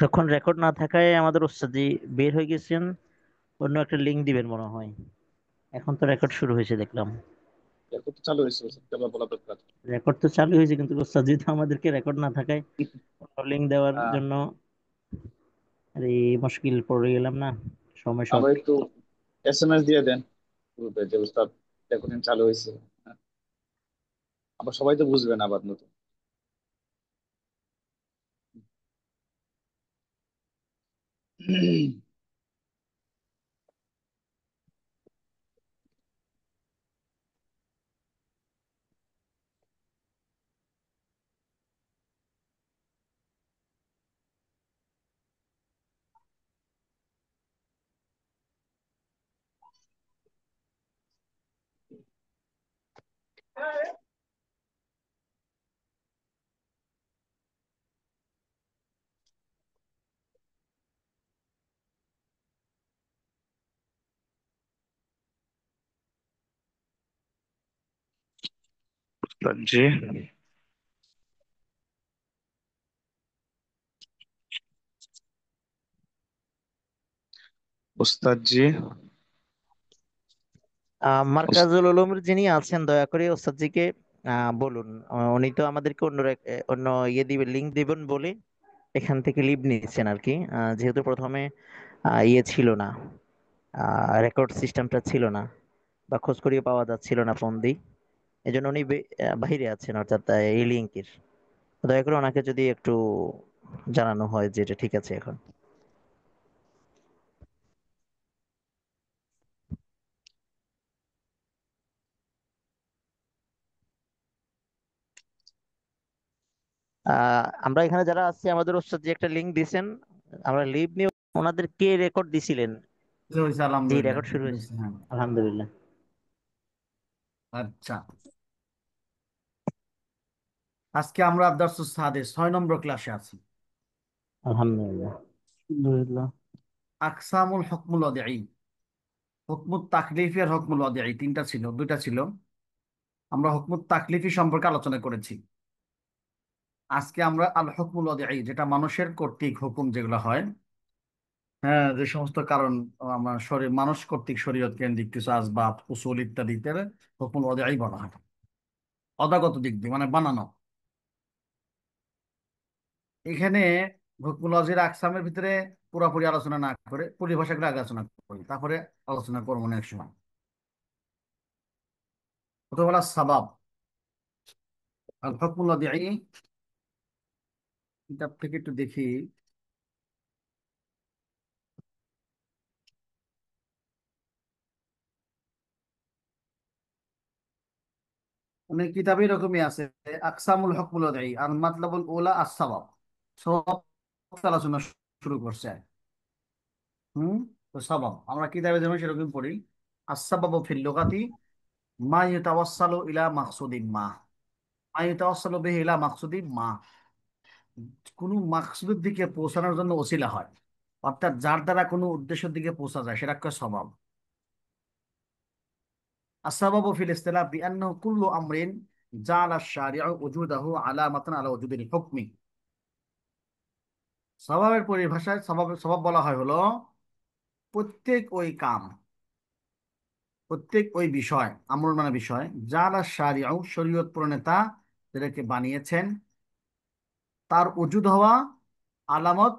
তখন রেকর্ড না থাকায় আমাদের ওস্তাদ বের হয়ে গেছেন, অন্য একটা লিঙ্ক দিবেন মনে হয়। এখন তো রেকর্ড শুরু হয়েছে দেখলাম। এরপর তো চালু হয়েছে, সেটা বলা দরকার। রেকর্ড তো চালু হয়েছে কিন্তু ওস্তাদ তো আমাদেরকে রেকর্ড না থাকায় লিঙ্ক দেওয়ার আহ, জন্য আরে মুশকিল পড়ে গেলাম না, সময় শর্ট। আবার একটু এসএমএস দিয়ে দেন গ্রুপে যে উস্তাদ রেকর্ডিং চালু হয়েছে। হ্যাঁ, আবার সবাই তো বুঝবে না আবার নতুন। উস্তাদ জি। উস্তাদ জি। মার্কাজুল উলুমের যিনি আছেন দয়া করে ওস্তাদজিকে বলুন। উনি তো আমাদেরকে অন্য ইয়ে দিবেন, লিংক দিবেন বলে এখান থেকে লিভ নিচ্ছেন আর কি। যেহেতু প্রথমে ইয়ে ছিল না, রেকর্ড সিস্টেমটা ছিল না, বা খোঁজ করিয়ে পাওয়া যাচ্ছিল না ফোন দিয়ে। এই জন্য উনি বাইরে আছেন, অর্থাৎ এই লিঙ্কের। দয়া করে ওনাকে যদি একটু জানানো হয় যে এটা ঠিক আছে এখন। আমরা এখানে যারা আছি আমাদের ওস্তাদ যে একটা লিংক দিছেন, আমরা লিভ নিয়ে ওনাদের কে রেকর্ড দিছিলেন? হয়েছে জি, আলহামদুলিল্লাহ, রেকর্ড ঠিক শুরু হয়েছে। আছে, হ্যাঁ। আলহামদুলিল্লাহ। আচ্ছা, আজকে আমরা দারসুস সাদের 6 নম্বর ক্লাসে আছি। আলহামদুলিল্লাহ। আলহামদুলিল্লাহ। আকসামুল হকমুল ওয়াদিঈ, হুকমুত তাকলিফি আর হুকমুল ওয়াদিঈ, তিনটা ছিল, দুইটা ছিল। আমরা হুকমুত তাকলিফি সম্পর্কে আলোচনা করেছি। আজকে আমরা আল হুকমুল ওয়াদিঈ, যেটা মানুষের কর্তৃক হুকুম যেগুলো হয়, হ্যাঁ, যে সমস্ত কারণ আমার শরীর মানুষ কর্তৃক শরীয়ত কেন্দ্রিক কিছু আসবাব উসুল ইত্যাদিতে হুকমুল ওয়াদিঈ বলা হয়। অদাগত দিক দিয়ে মানে বানানো। এখানে হুকমুল ওয়াজির আকসামের ভিতরে পুরোপুরি আলোচনা না করে পরিভাষাগুলো আগে আলোচনা করি, তারপরে আলোচনা করবো অনেক সময়। প্রথম সাবাব আল হুকমুল ওয়াদিঈ, কিতাব থেকে একটু দেখি। অনেক কিতাবে এরকমই আছে, আকসামুল হুকমুল ওয়াদিঈ আর মাতলাবুল উলা আস-সাবাব, সব আলোচনা শুরু করছে। হুম। তো সাবাব আমরা কিতাবে যেমন সেরকম পড়ি। আস-সাবাবু ফিল লুগাতি মা ইউতাওয়াসসালু ইলা মাকসুদিন মা, মা ইউতাওয়াসসালু বিহি ইলা মাকসুদিন মা, কোনো মাকসুদের দিকে পৌঁছানোর জন্য ওসিলা হয়, অর্থাৎ যার দ্বারা কোনো উদ্দেশ্যের দিকে পৌঁছা যায় সেটাকে স্বভাব। আসবাবু ফিল ইসতিলাহ বিআন্নাহু কুল্লু আমরিন জাআলা আশ-শারি'উ ওজুদাহু আলামাতান আলা ওজুদিল হুকমি। স্বভাবের পরিভাষায় স্বভাব বলা হয় হলো প্রত্যেক ওই কাম, প্রত্যেক ওই বিষয়, আমর মানে বিষয়, জাআলা আশ-শারি'উ শরীয়ত প্রণেতা যেটাকে বানিয়েছেন, তার ওজুদ হওয়া আলামত,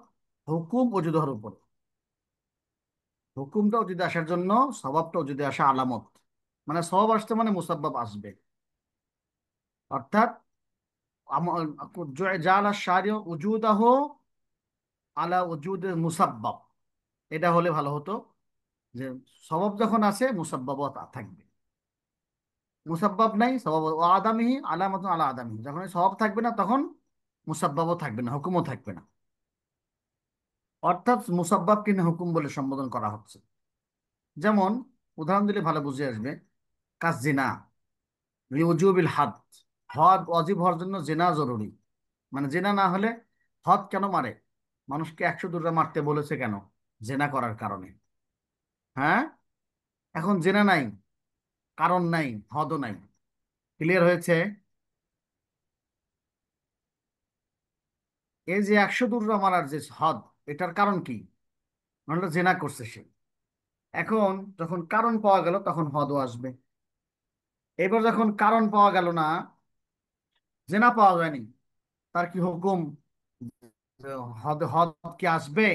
হুকুম ওজুদ হওয়ার উপর। হুকুমটা যদি আসার জন্য স্বভাবটা যদি আসা আলামত, মানে স্বভাব আসতে মানে মুসাব্বাব আসবে। অর্থাৎ জালা শারিউ উজুদাহু আলা উজুদ মুসাব্বাব, এটা হলে ভালো হতো যে সবাব যখন আছে মুসাব্বাবও থাকবে, মুসাব্বাব নাই সবাব ও আদামিহি আলামাতুন আলা আদামিহি, যখন সবাব থাকবে না তখন মুসাব্বাবও থাকবে না, হুকুমও থাকবে না। অর্থাৎ মুসাব্বাব কিনা হুকুম বলে সম্বোধন করা হচ্ছে। যেমন উদাহরণ দিলে ভালো বুঝে আসবে, কাজ জিনা লিউজুবিল হাদ, হদ ওয়াজিব হওয়ার জন্য জেনা জরুরি। মানে জেনা না হলে, হদ কেন মারে, মানুষকে 102টা মারতে বলেছে কেন? জেনা করার কারণে। হ্যাঁ, এখন জেনা নাই, কারণ নাই, হদও নাই। ক্লিয়ার হয়েছে? এই যে 100 দুররা মারার যে হদ, এটার কারণ কি? মানে জেনা করছে সে। এখন যখন কারণ পাওয়া গেল তখন হদও আসবে। এবার যখন কারণ পাওয়া গেল না, জেনা পাওয়া যায়নি, তার কি হুকুম? হদ হদ কি আসবে?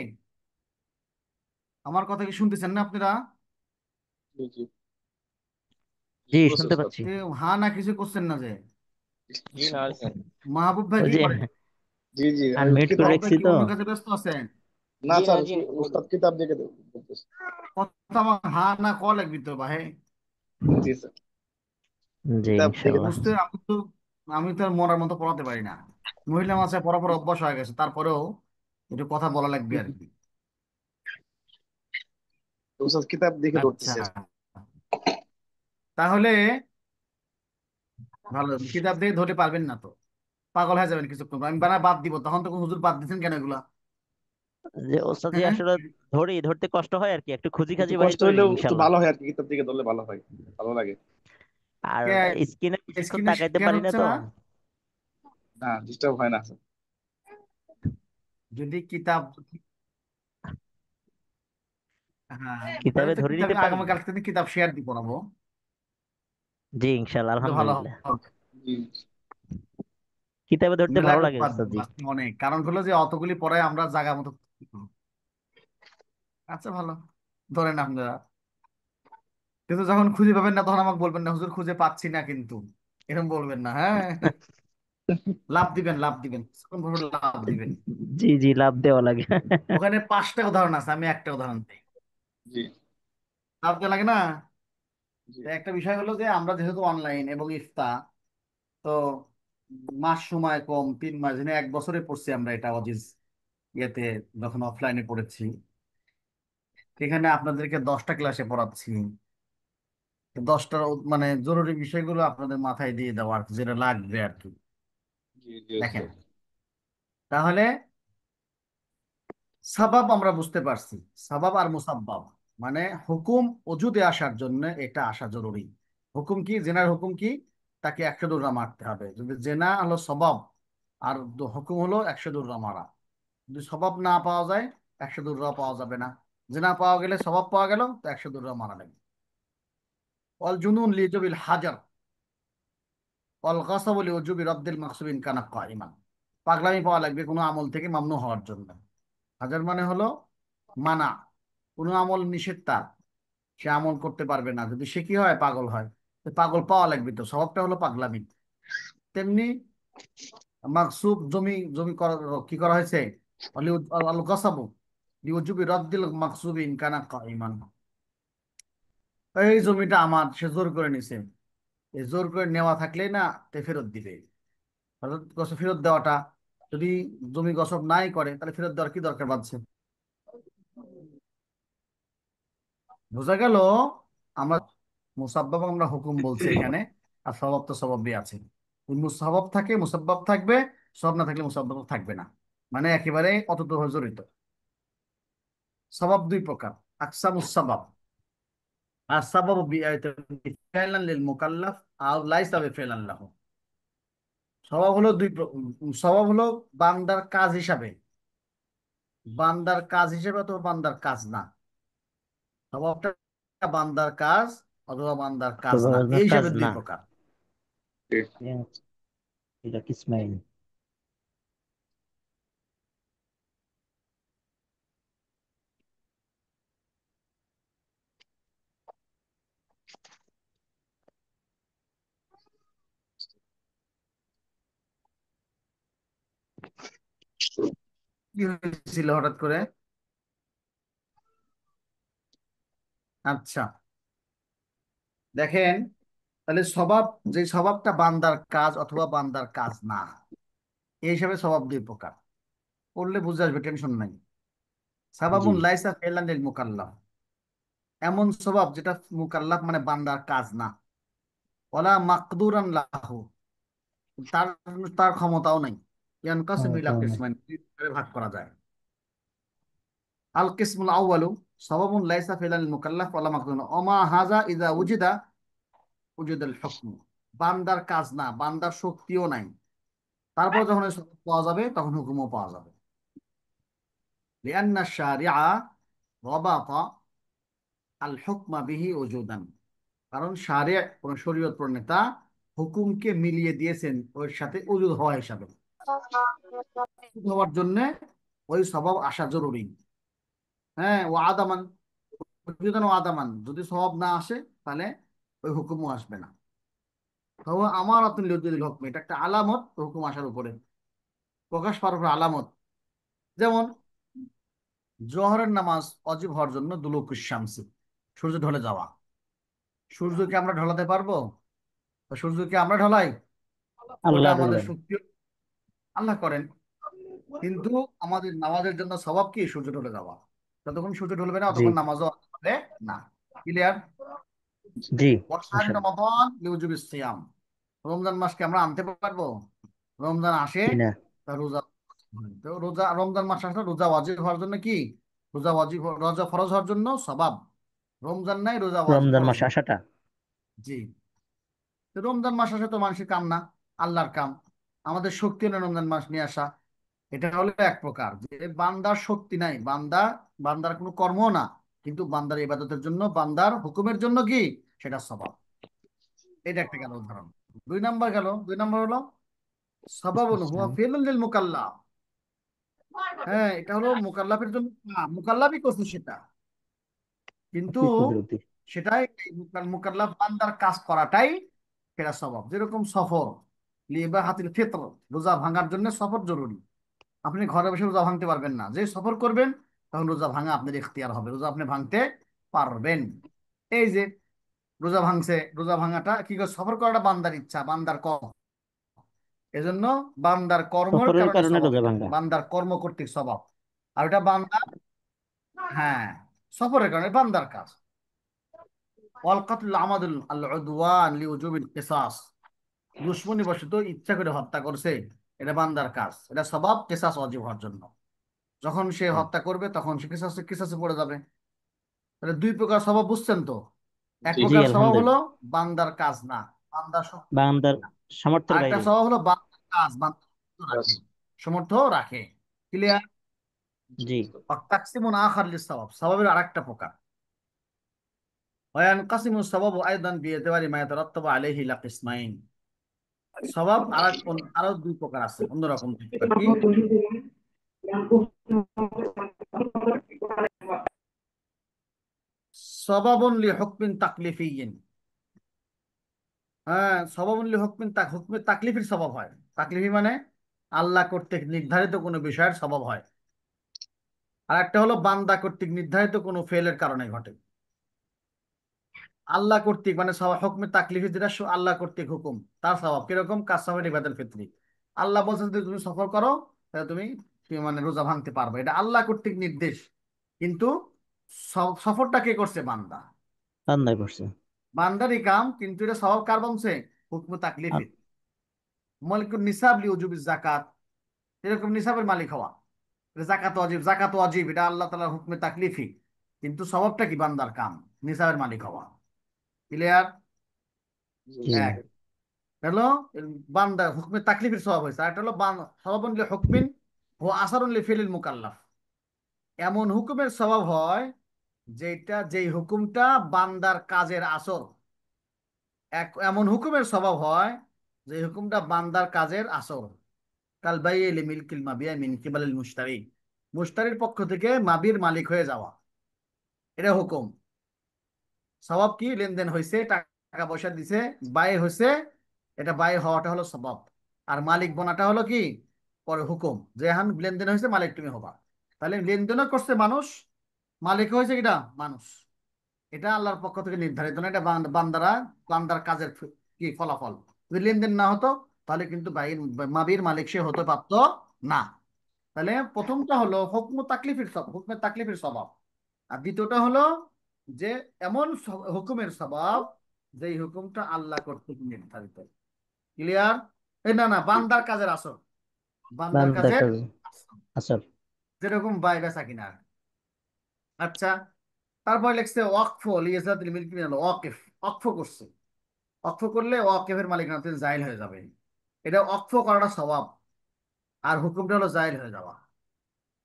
আমার কথা কি শুনতেছেন না আপনারা? জি জি জি, জি, বলছে শুনতে উস্তাদ। পাচ্ছি। তে হা না কিছু করছেন না যে? জি না। মাহবুব ভাই ওই কি যে করে? জি জি, আমি আনমিউট করে কিতাব, মাহবুব ভাই রেখেছি কি তো। অন্য কাজে ব্যস্ত আছেন? না জি না স্যার, জি, বলুন। উস্তাদ কিতাব দেখে বলতেছে। কথা আমার হা না ক লাগবি তো ভাই। জি স্যার, জি, কিতাব দেখে ইনশাল্লাহ। বুঝতে আমি তো আর মরার মতো পড়াতে পারি না। মহিলা মাসে পড়া পড়া অভ্যাস হয়ে গেছে, তারপরেও একটু কথা বলা লাগবে আর কি। উস্তাদ কিতাব দেখে আচ্ছা, ধরতেছে। তাহলে ভালো, কিতাব দিয়ে ধরতে পারবেন না তো, পাগল হয়ে যাবেন কিছুক্ষণ পর। আমি বানা বাদ দিব, তখন তখন হুজুর বাদ দিচ্ছেন কেন এগুলা? যে ওস্তাদ জি, হ্যাঁ, আসলে ধরতে কষ্ট হয় আর কি, একটু খুঁজি একটু খাজি বাহির কষ্ট করে নিই হইলেও একটু ইনশাল্লাহ। ভালো হয় আর কি, কিতাব দেখে ধরলে ভালো হয়, ভালো লাগে। আর কে স্ক্রিনে বেশিক্ষণ স্ক্রিনে তাকাইতে শেয়ার পারি না হচ্ছে তো। না? না, ডিস্টার্ব হয় না স্যার। যদি কিতাব, হ্যাঁ, তাহলে কিতাবে তো ধরে নিতে কিতাবে পারি। আগামীকাল থেকে কিতাব শেয়ার দিব পড়াবো। জি, ইনশাল্লাহ, তো ভালো আলহামদুলিল্লাহ। হবে। জি কিতাবে ধরতে মেলা ভালো লাগে উৎপাদ ওস্তাদ জি। অনেক কারণ হলো যে অতগুলি পড়ায় আমরা জায়গা মতো। আচ্ছা ভালো, ধরেন আপনারা। কিন্তু যখন খুঁজে পাবেন না তখন আমাকে বলবেন না, হুজুর খুঁজে পাচ্ছি না কিন্তু, এরকম বলবেন না, হ্যাঁ। লাভ দিবেন, লাভ দিবেন, লাভ দিবেন। জি জি, লাভ দেওয়া লাগে। ওখানে 5টা উদাহরণ আছে, আমি একটা উদাহরণ দিই। জি লাভ দেওয়া লাগে না? জি তো একটা বিষয় হলো যে আমরা যেহেতু অনলাইন এবং ইফতা, তো মাস সময় কম, 3 মাস, 1 বছরে পড়ছি আমরা এটা অজিজ ইয়েতে, যখন অফলাইনে পড়েছি। এখানে আপনাদেরকে 10টা ক্লাসে পড়াচ্ছি। তো 10টার মানে জরুরি বিষয়গুলো আপনাদের মাথায় দিয়ে দেওয়া আর কি, যেটা লাগবে আর কি। জি জি দেখেন, উস্তাদ। তাহলে সাবাব আমরা বুঝতে পারছি। সাবাব আর মুসাব্বাব মানে হুকুম ওজুদে আসার জন্য এটা আসা জরুরি। হুকুম কি? জেনার হুকুম কি? তাকে 100 দৌড়া মারতে হবে। যদি জেনা হলো সবাব, আর হুকুম হলো 100 দৌড়া মারা। যদি সবাব না পাওয়া যায়, 100 দৌড়া পাওয়া যাবে না। জেনা পাওয়া গেলে, সবাব পাওয়া গেল, তো 100 দৌড়া মারা লাগবে। অল জুনুন লিজবিল হাজার, অল গাসাব লিউজুবি রদ্দিল মাকসুবিন কানা কাইমান। পাগলামি পাওয়া লাগবে কোনো আমল থেকে মামনু হওয়ার জন্য। হাজার মানে হলো মানা, কোনো আমল নিষেধ তার, সে আমল করতে পারবে না। যদি সে কি হয়? পাগল হয়। তো পাগল পাওয়া লাগবে, তো স্বভাবটা হলো পাগলামি। তেমনি মাকসুব, জমি জমি কি করা হয়েছে? আল গাসাবু লিউজুবি রদ্দিল মাকসুবিন কানা কাইমান। এই জমিটা আমার, সে জোর করে নিছে। এই জোর করে নেওয়া থাকলেই না, তে ফেরত দিবে। অর্থাৎ গছব ফেরত দেওয়াটা, যদি জমি গছব নাই করে তাহলে ফেরত দেওয়ার কি দরকার বাঁধছে? বোঝা গেল? আমরা মুসাব্বাব আমরা হুকুম বলছি এখানে, আর সওয়াব তো সওয়াবই আছে। মুসাব্বাব থাকে, মুসাব্বাব থাকবে, সব না থাকলে মুসাব্বাব থাকবে না। মানে একেবারে অতপ্রত জড়িত। সওয়াব 2 প্রকার, আকসামুস সাবাব। আর সাবাব ফি'লান লিল মুকাল্লাফ আও লাইসা বিফি'লান লাহু। সওয়াব হলো সওয়াব হলো বান্দার কাজ হিসাবে, বান্দার কাজ হিসেবে অথবা বান্দার কাজ না। স্বভাবটা বান্দার কাজ অথবা বান্দার কাজ না, এই কাজ হিসাবে দুই না। প্রকার। জি। এটা ইসমাইল। কি হয়েছিল হঠাৎ করে? আচ্ছা, দেখেন, তাহলে স্বভাব, যে স্বভাবটা বান্দার কাজ অথবা বান্দার কাজ না, এই হিসাবে স্বভাব 2 প্রকার। পড়লে বুঝে আসবে, টেনশন নাই। জি। সাবাবুন লাইসা ফি'লান লিল মুকাল্লাফ, এমন স্বভাব যেটা মুকাল্লাফ মানে বান্দার কাজ না। ওয়ালা মাকদুরান লাহু, তার তার ক্ষমতাও নাই। ইয়ানকাসিমু ইলা কিসমাইন, 2 ভাগে ভাগ করা যায়। আল কিসমুল আউয়ালু সাবাবুন লাইসা ফি'লাল মুকাল্লাফ ওয়ালা মাকদুন ওমা হাযা ইযা উজিদাল হুকম। বান্দার কাজ না, বান্দার শক্তিও নাই, তারপর যখন এই সওয়াব পাওয়া যাবে তখন হুকুমও পাওয়া যাবে। লিআন্না শারিআ রাবাতা আল হুকমা বিহি ওজুদান, কারণ শারিয়া কোন শরীয়ত প্রণেতা হুকুমকে মিলিয়ে দিয়েছেন ওর সাথে ওজুদ হওয়া হিসাবে। ওজুদ হওয়ার জন্য ওই স্বভাব আসা জরুরি। হ্যাঁ, ও আদামান, ওজুদান ও আদামান, যদি স্বভাব না আসে তাহলে ওই হুকুমও আসবে না। তো আমার আতুল হুকম, এটা একটা আলামত হুকুম আসার উপরে, প্রকাশ পাওয়ার উপরে আলামত। যেমন জোহরের নামাজ অজীব হওয়ার জন্য দুলুকুশ শামসি, সূর্য ঢলে যাওয়া। সূর্যকে আমরা ঢলাতে পারবো? তো সূর্যকে আমরা ঢলাই? ওটা আল্লাহ আমাদের বললেন। শক্তি আল্লাহ করেন। কিন্তু আমাদের নামাজের জন্য স্বভাব কি? সূর্য ঢলে যাওয়া। যতক্ষণ সূর্য ঢলবে না জি ততক্ষণ নামাজও হবে না। ক্লিয়ার? জি। জি। ওয়াসানি ইনশাল্লাহ। রমাদান লিউজুবিস সিয়াম, রমজান মাসকে আমরা আনতে পারবো? রমজান আসে, জি না। তা রোজা, তো রোজা, রমজান মাস আসলে রোজা ওয়াজিব হওয়ার জন্য কি? রোজা ওয়াজিব, রোজা ফরজ হওয়ার জন্য স্বভাব। রমজান নাই, রোজা ওয়াজিব রমজান ফরজ মাস নাই। আসাটা। জি। তো রমজান মাস আসে তো মানুষের কাম না, আল্লাহর কাম। আমাদের শক্তি হলো রমজান মাস নিয়ে আসা। এটা হলো এক প্রকার যে বান্দার শক্তি নাই, বান্দার কোনো কর্ম না, কিন্তু বান্দার ইবাদতের জন্য, বান্দার হুকুমের জন্য কি সেটা স্বভাব। এটা একটা গেল উদাহরণ। দুই নাম্বার হলো সাবাবুন হুয়া ফিলুল লিল মুকাল্লাফ। হ্যাঁ, এটা হলো মুকাল্লাফের জন্য, মুকাল্লাফই করছে সেটা, কিন্তু অতিরিক্ত বিরতি। সেটাই মুকাল্লাফ বান্দার কাজ করাটাই সেটা স্বভাব। যেরকম সফর, লিবা হাতিল ফিতর, রোজা ভাঙার জন্য সফর জরুরি। আপনি ঘরে বসে রোজা ভাঙতে পারবেন না, যে সফর করবেন তখন রোজা ভাঙা আপনার ইখতিয়ার হবে, রোজা আপনি ভাঙতে পারবেন। এই যে রোজা ভাঙছে, রোজা ভাঙাটা কি করে? সফর করাটা বান্দার ইচ্ছা, বান্দার কর্ম। এজন্য বান্দার কর্মের সফরের কারণে কারণে স্বভাব, রোজা এটা ভাঙ্গা। বান্দার কর্ম কর্তৃক স্বভাব। আর এটা বান্দা, হ্যাঁ, সফরের কারণে বান্দার কাজ। ওয়াল কাতলু আমাদুল আল উদওয়ান লিউজুবিল কিসাস, দুশমনী বশত ইচ্ছা করে হত্যা করছে, এটা বান্দার কাজ, এটা স্বভাব, কিসাস ওয়াজিব হওয়ার জন্য। যখন সে হুম। হত্যা করবে তখন সে কিসাসে কিসাসে পড়ে যাবে। তাহলে দুই প্রকার স্বভাব বুঝছেন তো? এক জি। জি প্রকার স্বভাব হলো আলহামদুলিল্লাহ। বান্দার কাজ না, বান্দার শক্তি বান্দার না। সামর্থ্যের আর একটা বাইরে। স্বভাব হলো বান্দার কাজ, বান্দা বাস। রাখে, সমর্থ রাখে। ক্লিয়ার? জি, জি। বুঝতে পারছি। তাকসিমুন আখার লিস-সওয়াব, স্বভাবের আরেকটা প্রকার। ওয়ানকাসিমু সওয়াবু আইদান বিইতিবারি মা ইয়াতারাত্তাবু আলাইহি ইলা কিসমাইন, স্বভাব আরো দুই প্রকার আছে, অন্যরকম দুই প্রকার। কি? সবাবুন লি হুকমিন তাকলিফিয়্যিন। হ্যাঁ, সবাবুন লি হুকমিন হুকমে তাকলিফির স্বভাব হয়। তাকলিফি মানে আল্লাহ কর্তৃক নির্ধারিত কোনো বিষয়ের স্বভাব হয়। আর একটা হলো বান্দা কর্তৃক নির্ধারিত কোনো ফেলের কারণে ঘটে। আল্লাহ কর্তৃক মানে হুকমে তাকলিফি, যেটা আল্লাহ কর্তৃক হুকুম, তার স্বভাব কিরকম? কাসসামের ইবাদাতুল ফিতরি। আল্লাহ বলছেন যে তুমি সফর করো, তাহলে তুমি মানে রোজা ভাঙতে পারবে, এটা আল্লাহ কর্তৃক নির্দেশ। কিন্তু সফরটা কে করছে? বান্দা। বান্দায় পড়ছে। বান্দারই কাম, কিন্তু এটা স্বভাব কার বংশে? হুকমে আর তাকলিফি। মালিকুন নিসাব লিউজুবিজ যাকাত, এরকম নিসাবের মালিক হওয়া, এটা জাকাত ওয়াজিব, জাকাত ওয়াজিব, এটা আল্লাহ তাআলার হুকমে তাকলিফি, কিন্তু স্বভাবটা কি? বান্দার কাম, নিসাবের মালিক হওয়া। ক্লিয়ার? জি, জি। বুঝতে এক পারছি। হলো বান্দা হুকমে তাকলিফের স্বভাব হয়েছে, আর একটা হলো স্বভাবন লি হুকমিন ও আসারুন লি ফিলিল মুকাল্লাফ। এমন হুকুমের স্বভাব হয় যেই হুকুমটা বান্দার কাজের আসর। এমন হুকুমের স্বভাব হয় যে হুকুমটা বান্দার কাজের আসর। কাল বাইইল মিলকিল মাবিয়া মিন কিবালিল মুশতারি, মুশতারির পক্ষ থেকে মাবির মালিক হয়ে যাওয়া, এটা হুকুম। স্বভাব কি? লেনদেন হয়েছে, টাকা পয়সা দিছে, ব্যয় হয়েছে, এটা ব্যয় হওয়াটা হলো স্বভাব। আর মালিক বনাটা হলো কি? পরে হুকুম, যে এখন লেনদেন হয়েছে, মালিক তুমি হবা। তাহলে লেনদেনও করছে মানুষ, মালিক হয়েছে কিটা? মানুষ। এটা আল্লাহর পক্ষ থেকে নির্ধারিত না, এটা বান্দার কাজের কি ফলাফল। যদি লেনদেন না হতো তাহলে কিন্তু মাবির মালিক সে হতে পারতো না। তাহলে প্রথমটা হলো হুকমে তাকলিফের স্বভাব। আর দ্বিতীয়টা হলো যে এমন হুকুমের স্বভাব যেই হুকুমটা আল্লাহ কর্তৃক নির্ধারিত। ক্লিয়ার? এই না না, জি, বান্দার কাজের আসর, বান্দার বান্দার কাজের কাছে। আসর। আচ্ছা। যেরকম বাই বেচা কিনা। আচ্ছা, তারপর লিখছে ওয়াকফ লিয়াজাতিল মিলকি মিনাল ওয়াকিফ, ওয়াকফ করছে। ওয়াকফ করলে ওয়াকিফের মালিকানা থেকে জায়েল হয়ে যাবে, এটা ওয়াকফ করাটা স্বভাব। আর হুকুমটা হলো জায়েজ হয়ে যাওয়া।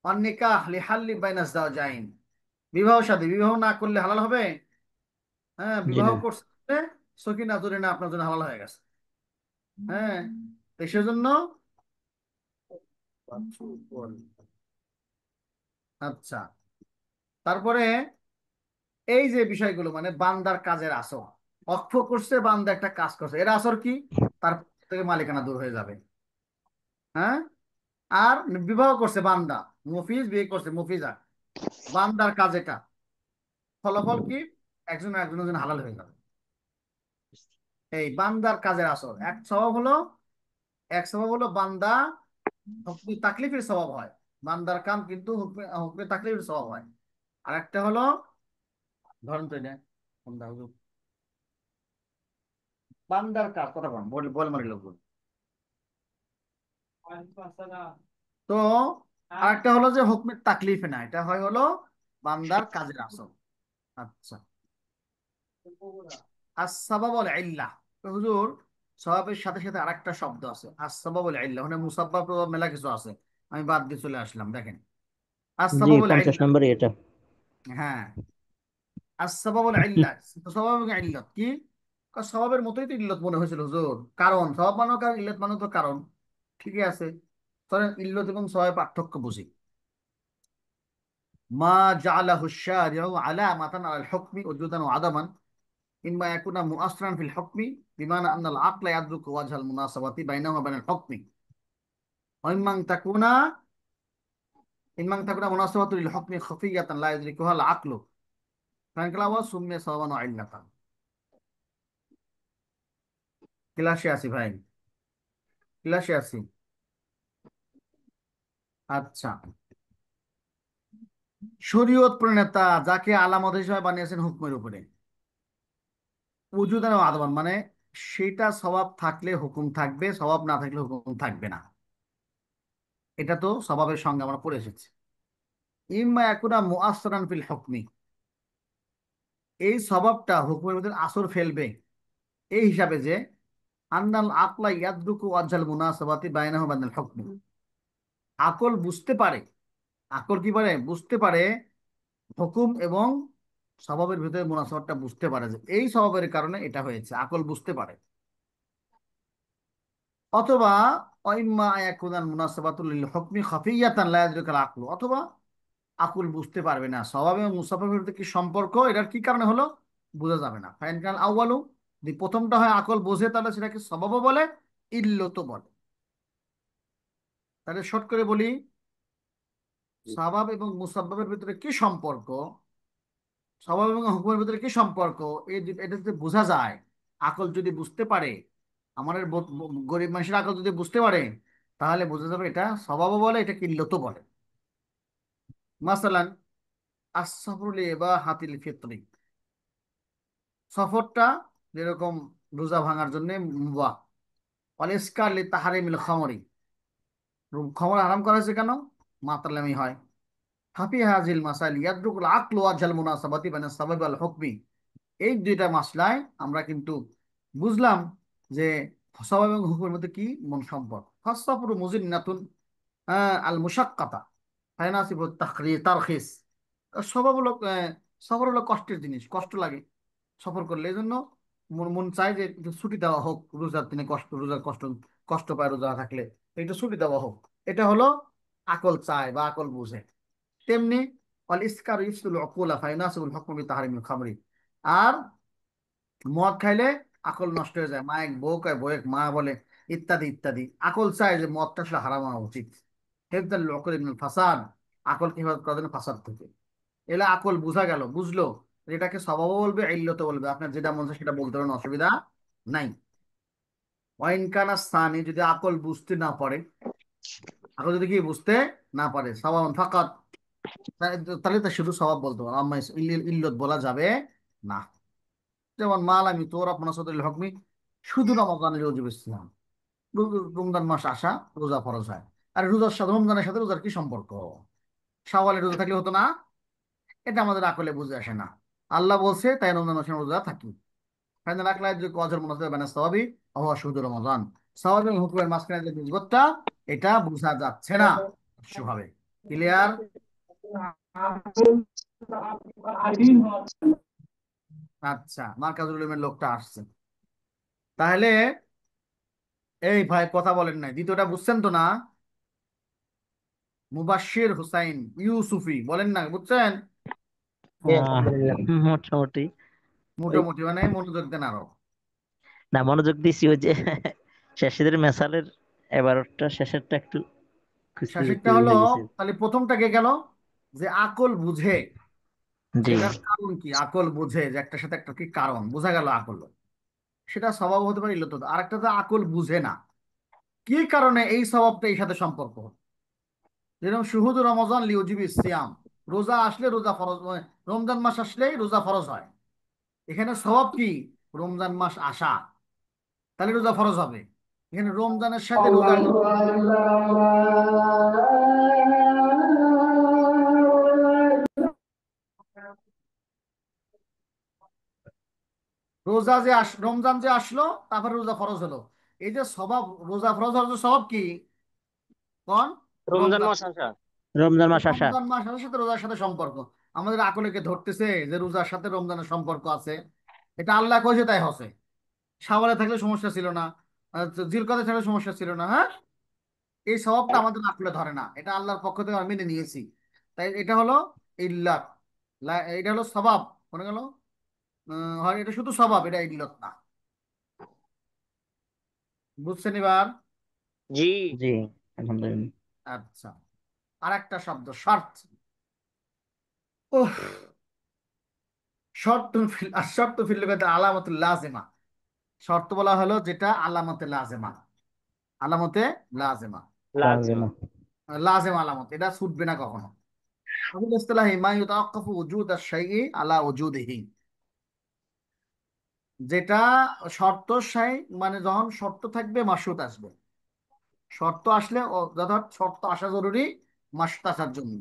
অনিকাহ লিহাল্লি বাইনাস জাওজাইন, বিবাহ শাদী, বিবাহ না করলে হালাল হবে? হ্যাঁ, জি বিবাহ না। করছে সকিনা জরিনা আপনার জন্য হালাল হয়ে গেছে। হ্যাঁ, তো সেজন্য আচ্ছা, তারপরে এই যে বিষয়গুলো মানে বান্দার কাজের আসর, অক্ষ করছে বান্দা একটা কাজ করছে, এর আসর কি? তার থেকে মালিকানা দূর হয়ে যাবে। হ্যাঁ, আর বিবাহ করছে বান্দা, মুফিজ বিয়ে করছে মুফিজা, বান্দার কাজ এটা, ফলাফল কি? একজন একজনের জন্য হালাল হয়ে যাবে। এই বান্দার কাজের আসর এক স্বভাব হলো বান্দা হুকমি তাকলিফের স্বভাব হয়, বান্দার কাম কিন্তু হুকমি হুকমি তাকলিফের স্বভাব হয়। আর একটা হলো, ধরেন তো এটা বান্দা হুজুর, বান্দার কাজ কথা বল বল বল মারি লোক। তো আরেকটা হলো যে হুকমের তাকলিফে না, এটা হয় হলো বান্দার কাজের আসর। আচ্ছা, আসসাবাব ওয়াল ইল্লাহ। তো হুজুর, সওয়াবের সাথে সাথে আরেকটা শব্দ আছে আসসাবাব ওয়াল ইল্লাহ, মানে মুসাব্বাব প্রভাব মেলা কিছু আছে, আমি বাদ দিয়ে চলে আসলাম। দেখেন, জি, আসসাবাব ওয়াল 50 ইল্লাহ। নম্বরে এটা। হ্যাঁ, আসসাবাব ওয়াল ইল্লাহ, স্বভাব এবং ইল্লত কি? স্বভাবের মতোই তো ইল্লত মনে হয়েছিল হুজুর, কারণ স্বভাব মানো কারণ, ইল্লত মানো তো কারণ। ঠিকই আছে, ধরেন ইল্লত এবং স্বভাবের পার্থক্য বুঝি। মা জাআলাহু শারিউ আলামাতান আলাল হুকমি উজুদান ওয়া আদামান, ইম্মা ইয়াকুনা মুআসসিরান ফিল হুকমি বিমানা আন্নাল আকলা ইয়াদরুকু ওয়াজহাল মুনাসাবাতি বাইনাহু ওয়া বাইনাল হুকমি, ওয়া ইম্মা তাকুনা মুনাসাবাতু লিল হুকমি খাফিয়াতান লা ইদরিকুহা আল আকলু ফাইন ওয়া সুম্মিয়া সাওয়াবান ওয়া ইল্লাতান। ক্লাসে আছি ভাই, ক্লাসে আছি। আচ্ছা, শরীয়ত প্রণেতা যাকে আলামত হিসেবে বানিয়েছেন হুকমের উপরে, উজুদান ও আদমান, মানে সেটা স্বভাব থাকলে হুকুম থাকবে, স্বভাব না থাকলে হুকুম থাকবে না। এটা তো স্বভাবের সঙ্গে আমরা পড়ে এসেছি। ইম্মা ইয়াকুনা মুআসসিরান ফিল হুকমি, এই স্বভাবটা হুকুমের মধ্যে আসর ফেলবে এই হিসাবে যে আন্নাল আকলা ইয়াদরুকু ওয়াজহাল মুনাসাবাতি বাইনাহু ওয়া বাইনাল হুকমি, আকল বুঝতে পারে, আকল কি পারে? বুঝতে পারে হুকুম এবং স্বভাবের ভিতরে মুনাসাবাতটা বুঝতে পারে, যে এই স্বভাবের কারণে এটা হয়েছে, আকল বুঝতে পারে। অথবা অইম্মা ইয়াকুনাল মুনাসাবাতুল লিল হুকমি খাফিয়াতান লা ইয়াদরিকুল আকলু, অথবা আকুল বুঝতে পারবে না স্বভাব এবং মুসাফার ভিতরে কি সম্পর্ক, এটার কি কারণে হলো বোঝা যাবে না। ফাইন কাল আউয়ালু, যদি প্রথমটা হয় আকল বোঝে তাহলে সেটাকে স্বভাবও বলে, ইল্লত বলে। তাহলে শর্ট করে বলি, স্বভাব এবং মুসাব্বাবের ভিতরে কি সম্পর্ক, স্বভাব এবং হুকুমের ভিতরে কি সম্পর্ক, এটা যদি বোঝা যায়, আকল যদি বুঝতে পারে, আমাদের গরিব মানুষের আকল যদি বুঝতে পারে, তাহলে বোঝা যাবে এটা স্বভাবও বলে, এটা কিল্লতও বলে। মাসালান আসসাফরুল বা হাতিল ফিত্রি, সফরটা যেরকম রোজা ভাঙার জন্য মুবাহ, অলেস্কার লি তাহারিমিল খামরি, খমর আরাম করা হয়েছে কেন? মাতালামি হয়। হাফি হাজিল মাসাইল ইয়াদরুকুল আকলু ওয়াজহাল মুনাসাবাতি বাইনা সাবাব আল হুকমি, এই দুইটা মাসলায় আমরা কিন্তু বুঝলাম যে স্বভাব এবং হুকুমের মধ্যে কি মন সম্পর্ক। ফাসসাফরু মুজিন্নাতুন আল মুশাক্কাতা ফায়নাসিবু তারখিস, স্বভাব হলো সফর হলো কষ্টের জিনিস, কষ্ট লাগে সফর করলে, এই জন্য মন মন চায় যে একটু ছুটি দেওয়া হোক, রোজার দিনে রোজার কষ্ট কষ্ট পায় রোজা থাকলে, একটু ছুটি দেওয়া হোক। এটা হলো আকল চায় বা আকল বুঝে। তেমনি অল ইসকার ইফসুল উকুলা ফাইনাসুল হুকম বিতাহরিমিল খামরি, আর মদ খাইলে আকল নষ্ট হয়ে যায়, মায়ের বউ কয় বউয়ের মা বলে, ইত্যাদি ইত্যাদি। আকল চায় যে মদটা আসলে হারাম হওয়া উচিত। হেফদাল উকুল মিনাল ফাসাদ, আকল কি হেফাজত করার জন্য ফাসাদ থেকে। এলা আকল বুঝা গেল, বুঝলো, এটাকে স্বভাবও বলবে ইল্লতে বলবে, আপনার যেটা মন চায় সেটা বলতে পারেন, অসুবিধা নাই। ওয়াইনকানা স্থানে যদি আকল বুঝতে না পারে, আকল যদি কি বুঝতে না পারে, স্বভাব ফাকাত, তাহলে তা শুধু স্বভাব বলতে পারো, আম্মা ইল্লত বলা যাবে না। যেমন মাল আমি তোর আপনার সদরুল হকমি, শুধু রমজানের রোজা ইসলাম, রমজান মাস আসা রোজা ফরজ হয়। আর রোজার সাথে, রমজানের সাথে রোজার কি সম্পর্ক? শাওয়ালে রোজা থাকলে হতো না? এটা আমাদের আকলে বুঝে আসে না। আল্লাহ বলছে তাই রমজান মাসে রোজা থাকি। ফাইনাল আকলা যে কজর মুনাসাবা বানা সাওয়াবি আহুয়া শুহুদুর রমাদান, সাওয়াব এবং হুকুমের মাঝখানে যে নিসবতটা, এটা বোঝা যাচ্ছে না স্পষ্টভাবে। ক্লিয়ার? আচ্ছা, মার্কাজুল উলুমের লোকটা আসছে। তাহলে এই ভাই কথা বলেন নাই, দ্বিতীয়টা বুঝছেন তো না? মুবাশশির হুসাইন ইউসুফি বলেন না, বুঝছেন? জি আহ আলহামদুলিল্লাহ। মোটামুটি। ওই মোটামুটি মানে মনোযোগ দেন আরো। না, মনোযোগ দিছি ওই যে শেষের মেসালের এবারটা শেষেরটা একটু খুঁজতে শেষেরটা যেতে হলো, হয়ে গেছে। তাহলে প্রথমটাকে গেল যে আকল বুঝে, জি। এটার কারণ কি? আকল বুঝে যে একটার সাথে একটা কি কারণ বোঝা গেল আকল, সেটা স্বভাব হতে পারে ইল্লত হতে পারে। আরেকটা তো আকল বুঝে না কি কারণে এই স্বভাবটা এই সাথে সম্পর্ক। যেরকম শুহুদু রমজান লিউজিবি সিয়াম, রোজা আসলে রোজা ফরজ হয়, রমজান মাস আসলেই রোজা ফরজ হয়। এখানে স্বভাব কি? রমজান মাস আসা, তাহলে রোজা ফরজ হবে। এখানে রমজানের সাথে রোজা, রোজা যে রমজান যে আসলো, তারপরে রোজা ফরজ হলো। এই যে স্বভাব, রোজা ফরজ হওয়ার যে স্বভাব কি? কোন? রমজান রমজান। মাস আসা। রমজান মাস আসা। রমজান মাসের সাথে রোজার সাথে সম্পর্ক। আমাদের আকলেকে ধরতেছে যে রোজার সাথে রমজানের সম্পর্ক আছে। এটা আল্লাহ কইছে তাই হসে। শাওয়ালে থাকলে সমস্যা ছিল না, জিলকদে থাকলে সমস্যা ছিল না, হ্যাঁ। এই স্বভাবটা আমাদের আকলে ধরে না, এটা আল্লাহর পক্ষ থেকে আমি মেনে নিয়েছি। তাই এটা হলো ইল্লাত, এটা হলো স্বভাব। মনে গেল হয় এটা শুধু স্বভাব, এটা ইল্লত না। বুঝছেন এবার? জি। জি, আলহামদুলিল্লাহ। আচ্ছা, আর একটা শব্দ শর্ত। ওহ, শর্ত ফিল শর্ত ফিল লুগাতে আলামাতুল লাজিমা। শর্ত বলা হলো যেটা আলামতে লাজেমা, আলামতে লাজেমা, লাজিমা। লাজেমা। লাজেম আলামত, এটা ছুটবে না কখনো। আবুল ইসতিলাহি মা ইউতাওয়াক্কাফু উজুদ আশ-শাইই আলা উজুদিহি, যেটা শর্ত শাই, মানে যখন শর্ত থাকবে মাসুত আসবে। শর্ত আসলে যথার্থ শর্ত আসা জরুরি মাসুত আসার জন্য।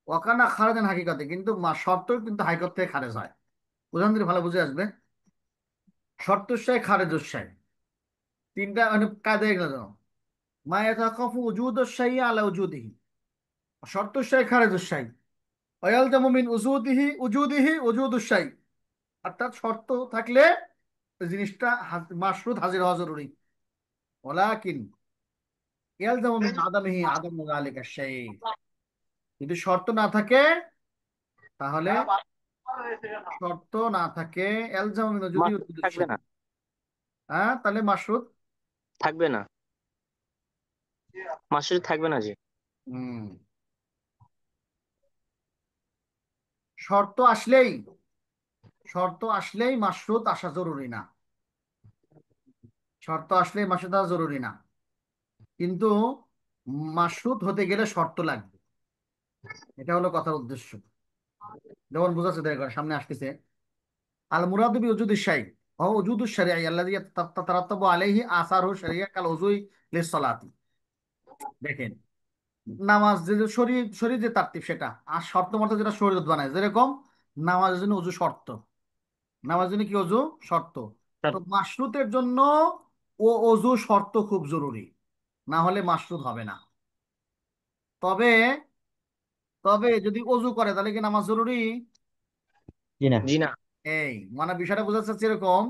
ওয়াকানা খারেজান হাকিকতে, কিন্তু শর্ত কিন্তু হাইকত থেকে খারেজ হয়। উদাহরণ দিলে ভালো বুঝে আসবে। শর্ত শাই খারেজ শাই, তিনটা মানে কায়দা এগুলো। মা ইয়াতাকাফু উজুদ আশ-শাইই আলা উজুদিহি, শর্ত শাই খারেজ শাই, ওয়ালজামু মিন উজুদিহি উজুদুশ শাই। অর্থাৎ শর্ত থাকলে ওই জিনিসটা মাশরুত হাজির হওয়া জরুরি। ওয়ালাকিন ইয়ালজামু মিন আদামিহি আদামু যালিকা শাই, যদি শর্ত না থাকে তাহলে, শর্ত না থাকে ইয়ালজামু মিন যদি মাস উজুদুশ থাকবে শাই, না। হ্যাঁ, তাহলে মাশরুত। থাকবে না, মাসুদ থাকবে না জি। হুম, শর্ত আসলেই, শর্ত আসলেই মাশরুত আসা জরুরি না, শর্ত আসলেই মাশরুত আসা জরুরি না। কিন্তু মাশরুত হতে গেলে শর্ত লাগবে, এটা হলো কথার উদ্দেশ্য। যেমন বোঝাচ্ছে, দেখো সামনে আসতেছে, আল মুরাদু বি উজুদি শাই ও উজুদু শরঈ আল্লাযী তাতারাত্তাবু আলাইহি আসারু শরঈ কাল উযুই লিস-সালাতি। দেখেন, নামাজ যে শরীর যে তারতিব সেটা, আর শর্ত মতো যেটা শরীয়ত বানায়, যেরকম নামাজের জন্য উযু শর্ত, নামাজের জন্য কি অজু শর্ত। তো মাশরুতের জন্য ও অজু শর্ত খুব জরুরি, না হলে মাশরুত হবে না। তবে, যদি অজু করে তাহলে কি নামাজ জরুরি? জি না। জি না। এই মানে বিষয়টা বোঝা যাচ্ছে এরকম,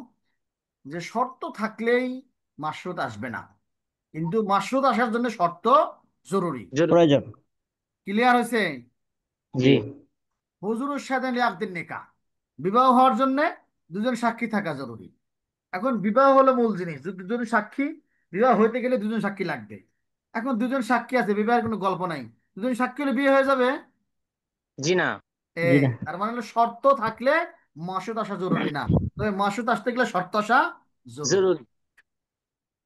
যে শর্ত থাকলেই মাশরুত আসবে না, কিন্তু মাশরুত আসার জন্য শর্ত জরুরি। জরুরি। প্রয়োজন। ক্লিয়ার হয়েছে? জি। জি। হুজুরুর সাথে লিয়াকদিন নিকাহ, বিবাহ হওয়ার জন্য দুজন সাক্ষী থাকা জরুরি। এখন বিবাহ হলো মূল জিনিস, দুজন সাক্ষী, বিবাহ হইতে গেলে দুজন সাক্ষী লাগবে। এখন দুজন সাক্ষী আছে, বিবাহের কোনো গল্প নাই, দুজন সাক্ষী হলে বিয়ে হয়ে যাবে? জি না। জি এই না। তার মানে হলো শর্ত থাকলে মাসুদ আসা জরুরি না, তবে মাসুদ আসতে গেলে শর্ত আসা জরুরি। জরুরি।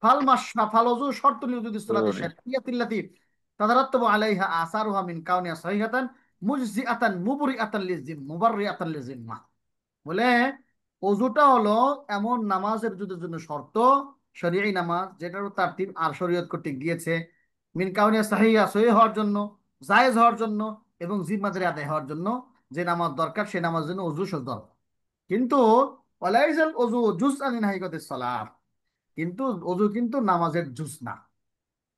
ফাল মাসনা ফাল ওযু শর্ত লিউজুদি সালাতি জরুরি। শারঈয়াতিল্লাতী তাতারাত্তাবু আলাইহা আসারুহা মিন কাউনিহা সহিহাতান মুজজিআতান মুবরিআতান লিজিম মুবাররিআতান লিজিম্মাহ। বলে অজুটা হলো এমন নামাজের যুদের জন্য শর্ত, শরীয়ী নামাজ যেটার তারতিব আর শরীয়ত কর্তৃক দিয়েছে, মিন কাউনিহা সাহিহা সহিহ হওয়ার জন্য, জায়েজ হওয়ার জন্য, এবং জিম্মাদারি আদায় হওয়ার জন্য। যে নামাজ দরকার সেই নামাজের জন্য অজু দরকার। কিন্তু ওয়ালাইসাল অজু জুজআন মিন হাইকাতিস সালাহ, কিন্তু অজু কিন্তু নামাজের জুজ না।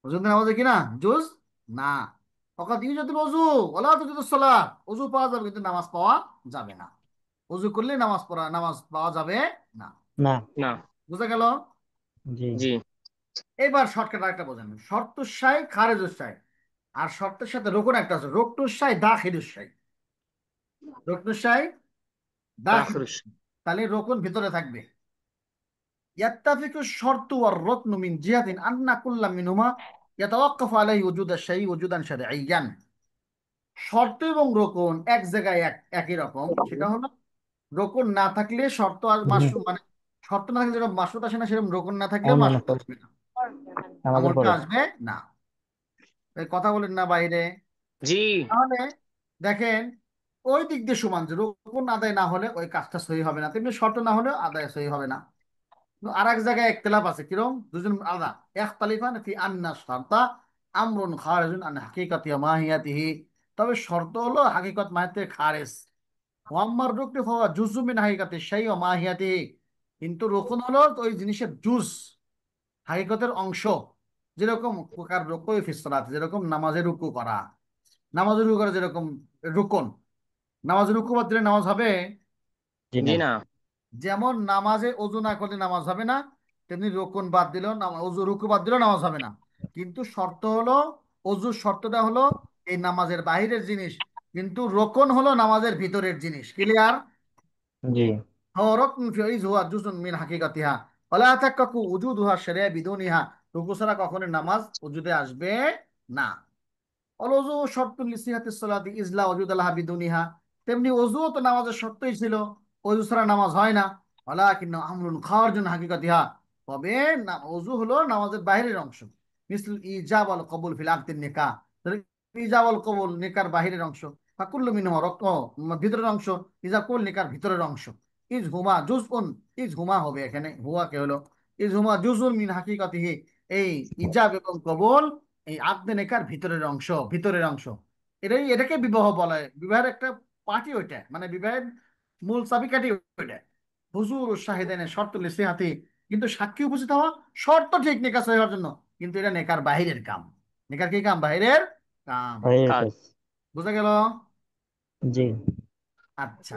অজুতে নামাজে কি না জুজ না। ফকাত ইউজাদুল ওযু ওয়ালা তুজুদুস সালাত, ওযু পাওয়া যাবে কিন্তু নামাজ পাওয়া যাবে না। ওযু করলে নামাজ পাওয়া যাবে না। না। না। বুঝা গেল? জি। জি। এবার শর্টকাট আরেকটা বোঝেন, শর্তুসাই খারেজুসাই। আর শর্তের সাথে রোকন একটা আছে, রোকটুসাই দাখিলুসাই। রোকটুসাই দাখিল, দাখিলুস। তাহলে রোকন ভিতরে থাকবে। ইয়াত্তাফিকু শর্তু ওয়ার রুকনু মিন জিহাতিন আন্না কুল্লা মিনহুমা ইয়াতাওয়াক্কাফু আলাইহি ওজুদ আশ-শাই ওজুদান শারঈয়ান। শর্ত এবং রোকন এক জায়গায় একই রকম, সেটা হলো রোকন না থাকলে শর্ত আর হুম, মানে শর্ত না থাকলে যেরকম মাশরুত আসে না, সেরকম রোকন না থাকলেও অন্যান্য মাশরুত আসবে না, আমাদের আমলটা পরে। আসবে না। এই কথা বলেন না বাইরে? জি। তাহলে দেখেন, ওই দিক দিয়ে সমান যে রোকন আদায় না হলে ওই কাজটা সহি হবে না, তেমনি শর্ত না হলে আদায় সহি হবে না। কিন্তু আর এক জায়গায় একতলাফ আছে, কিরকম দুজন আলাদা। ইখতালিফান ফি আন্না শারতা আমরুন খারিজুন আন হাকিকাতি ওয়া মাহিয়াতিহি। তবে শর্ত হলো হাকিকত মাহিয়াতে খারেজ। ওয়াম্মার রুকনি ফাওয়া জুজু মিন হাকিকাতি শাই ওয়া মাহিয়াতিহি। কিন্তু রুকন হলো ওই জিনিসের জুজ, হাকিকতের অংশ। যেরকম প্রকার রুকু ফিসসালাত, যেরকম নামাজে রুকু করা, নামাজে রুকু করা যেরকম রুকন। নামাজে রুকু বাদ দিলে নামাজ হবে? জি জি না। না। যেমন নামাজে ওযু না করলে নামাজ হবে না, তেমনি রোকন বাদ দিলেও ওযু রুকু বাদ দিলেও নামাজ হবে না। কিন্তু শর্ত হলো, ওযুর শর্তটা হলো এই নামাজের বাহিরের জিনিস, কিন্তু রোকন হলো নামাজের ভিতরের জিনিস। ক্লিয়ার? জি। রকন ফিজ হুয়া জুজুন মিন হাকিকাতিহা ওয়ালা তাকাকু উজুদুহা শারিয়া বিদুনিহা। রুকু ছাড়া কখনো নামাজ উজুদে আসবে না। অলজু শর্তুল লিসিহাতিস সালাতি ইজলা ওজুদ আলাহা বিদুনিহা। তেমনি ওযুও তো নামাজের শর্তই ছিল, ওযু ছাড়া নামাজ হয় না। ওয়ালাকিন আমরুন খারজুন হাকিকাতিহা। তবে না, ওযু হলো নামাজের বাইরের অংশ। মিসল ইজাব আল কবুল ফিল আকদিন নিকাহ। ইজাব আল কবুল নিকার বাহিরের অংশ। ফাকুল্লু মিনহুমা রক্ত ভিতরের অংশ। ইজা কুল নিকার ভিতরের অংশ। ইজ হুমা জুজউন, ইজ হুমা হবে এখানে, হুয়া কে হলো ইজ হুমা জুজউন মিন হাকিকাতিহি। এই ইজাব এবং কবুল এই আকদে নেকার ভিতরের অংশ, ভিতরের অংশ। এটাকে বিবাহ বলা হয়। বিবাহের একটা পার্টি ওইটা, মানে বিবাহের মূল চাবিকাঠি ওইটা। হুজুর ও শাহিদানে শর্ত লিসিহাতি, কিন্তু সাক্ষী উপস্থিত হওয়া শর্ত ঠিক নেকাজ হওয়ার জন্য। কিন্তু এটা নেকার বাহিরের কাম। নেকার কি কাম? বাহিরের কাম। বাইরের কাজ। কাজ। বুঝা গেল? জি। আচ্ছা,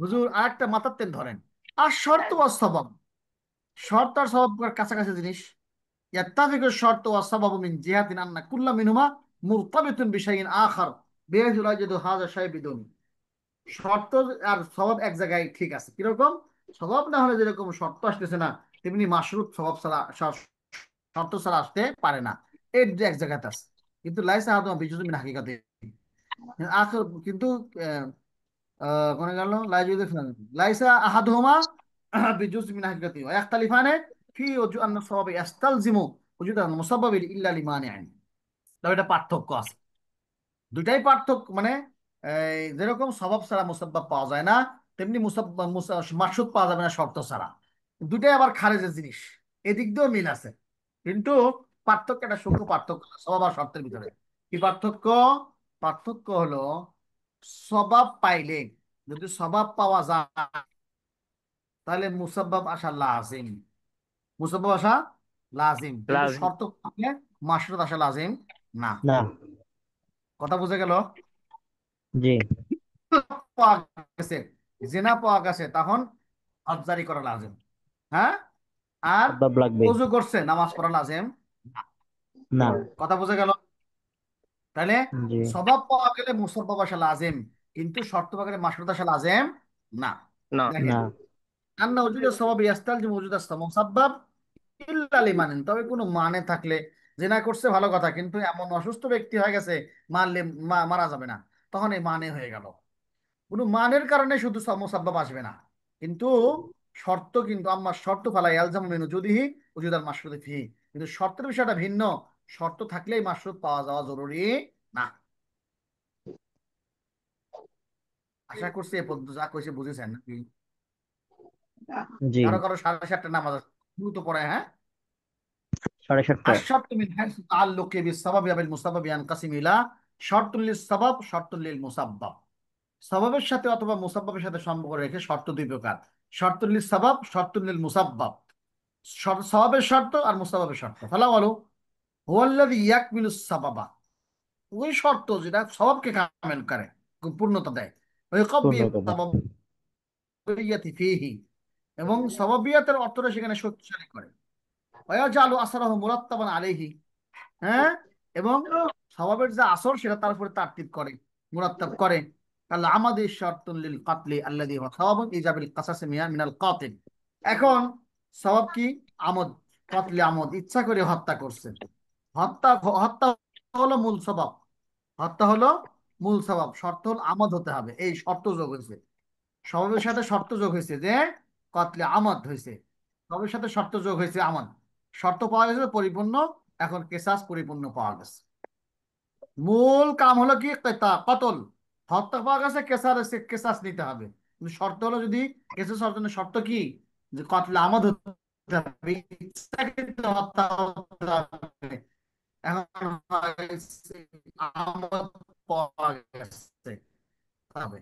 হুজুর আর একটা মাথার তেল ধরেন। আর শর্ত ও সবব, শর্ত আর সবব কাছাকাছি জিনিস। يتفق الشرط والسبب من جهة أن كل منهما مرتبط بشيء آخر بحيث لا يوجد هذا الشيء بدونه। শর্ত আর সওয়াব এক জায়গায় ঠিক আছে, কিরকম? সওয়াব না হলে যেরকম শর্ত আসতেছে না, তেমনি মাশরুত সওয়াব ছাড়া শর্ত ছাড়া আসতে পারে না। এই দুটো এক জায়গাতে আছে। কিন্তু লাইসা আদম বিজুজ মিন হাকিকাতে আখর, কিন্তু কোনে গেল লাইজুদ লাইসা আহাদুহুমা বিজুজ মিন হাকিকাতি ওয়া ইখতালিফানে ফি ওজু আন সওয়াব ইয়াস্তালজিমু ওজুদান মুসাব্বাবিল ইল্লা লিমানিআন। তবে এটা পার্থক্য আছে, দুইটাই পার্থক্য। মানে যেরকম সওয়াব ছাড়া মুসাব্বাব পাওয়া যায় না, তেমনি মাকসুদ পাওয়া যাবে না শর্ত ছাড়া। দুইটাই আবার খারেজের জিনিস, এদিক দিয়েও মিল আছে। কিন্তু পার্থক্য, একটা সূক্ষ্ম পার্থক্য সওয়াব আর শর্তের ভিতরে। কি পার্থক্য? পার্থক্য হলো সওয়াব পাইলে, যদি সওয়াব পাওয়া যায় তাহলে মুসাব্বাব আসা লাজিম, মুসাব্বাব আসা লাজিম। কিন্তু লাজিম। শর্ত থাকলে মাশরুত আসা লাজিম না। না। কথা বুঝে গেল? জি। পাওয়া গেছে, জেনা পাওয়া গেছে, তখন হজ জারি করা লাজেম। হ্যাঁ? আর সব্বাব লাগবে। ওযু করছে, নামাজ পড়া লাজেম না। না। কথা বুঝে গেল? তাহলে জি। সবাব পাওয়া গেলে মুসাব্বাব আসা লাজেম, কিন্তু শর্ত পাওয়া গেলে মাশরুত আসা লাজেম না। না। দেখেন, না। আন্না ওজুদের সওয়াব ইয়াস্তালজিমু ওজুদাস মুসাব্বাব ইল্লা লিমানিন। তবে কোনো মানে থাকলে, জেনা করছে ভালো কথা, কিন্তু এমন অসুস্থ ব্যক্তি হয়ে গেছে, মারলে মারা যাবে না, তখন এই মানে হয়ে গেল। কোনো মানের কারণে শুধু মুসাব্বাব আসবে না, কিন্তু শর্ত, কিন্তু আম্মা শর্ত ফালা ইয়ালজামু মিন উজুদিহি উজুদাল মাশরুতি ফিহি। কিন্তু শর্তের বিষয়টা ভিন্ন। শর্ত থাকলেই মাশরুত পাওয়া যাওয়া জরুরি না। আশা করছি এ পর্যন্ত যা কইছে বুঝেছেন নাকি? জি। কারো কারো 7:30 নামাজ আছে, দ্রুত পড়ে, হ্যাঁ। 7:30। الشرط من حيث تعلق بالسبب بالمسبب ينقسم إلى شرط للسبب شرط للمسبب। সবাবের সাথে অথবা মুসাব্বাবের সাথে সম্পর্ক রেখে শর্ত দুই প্রকার: শর্তুল লিস সাবাব, শর্তুল লিল মুসাব্বাব। সওয়াবের শর্ত আর মুসাব্বাবের শর্ত। ফালা বলো, হুয়াল্লাযী ইয়াকমিলুস সাবাবা, ওই শর্ত যেটা সওয়াবকে কামেল করে, পূর্ণতা দেয়। ওই কব্বি পূর্ণতা দেয়। সাবাবিয়াতি ফীহি, এবং সাবাবিয়াতের অর্থটা সেখানে শক্তিশালী করে। ওয়াজালু আসরাহু মুরাত্তাবান আলাইহি, হ্যাঁ, এবং স্বভাবের যে আসর সেটা তার উপরে তারতিব করে, মুরাত্তাব করে। আল্লাহ আমাদের শারতুন লিল কাতলি আল্লাযী হুয়া সাওয়াবুন ইজাবিল কাসাসি মিনাল কাতিল। এখন সওয়াব কি? আমদ, কাতলে আমদ, ইচ্ছা করে হত্যা করছে। হত্যা, হত্যা হলো মূল স্বভাব, হত্যা হলো মূল স্বভাব। শর্ত হল আমদ হতে হবে, এই শর্ত যোগ হয়েছে। স্বভাবের সাথে শর্ত যোগ হয়েছে যে কতলে আমদ হয়েছে, স্বভাবের সাথে শর্ত যোগ হয়েছে আমদ। শর্ত পাওয়া গেছে পরিপূর্ণ, এখন কেসাস পরিপূর্ণ পাওয়া গেছে। মূল কাম হলো কি? কতল, হত্যা পাওয়া গেছে, কেসার এসে কেসাস নিতে হবে। কিন্তু শর্ত হলো, যদি কেসাস অর্জনের শর্ত কি? যে কতলে আমদ হতে হবে, ইচ্ছাকৃত হত্যা হতে হবে। এখন আমদ পাওয়া গেছে হবে।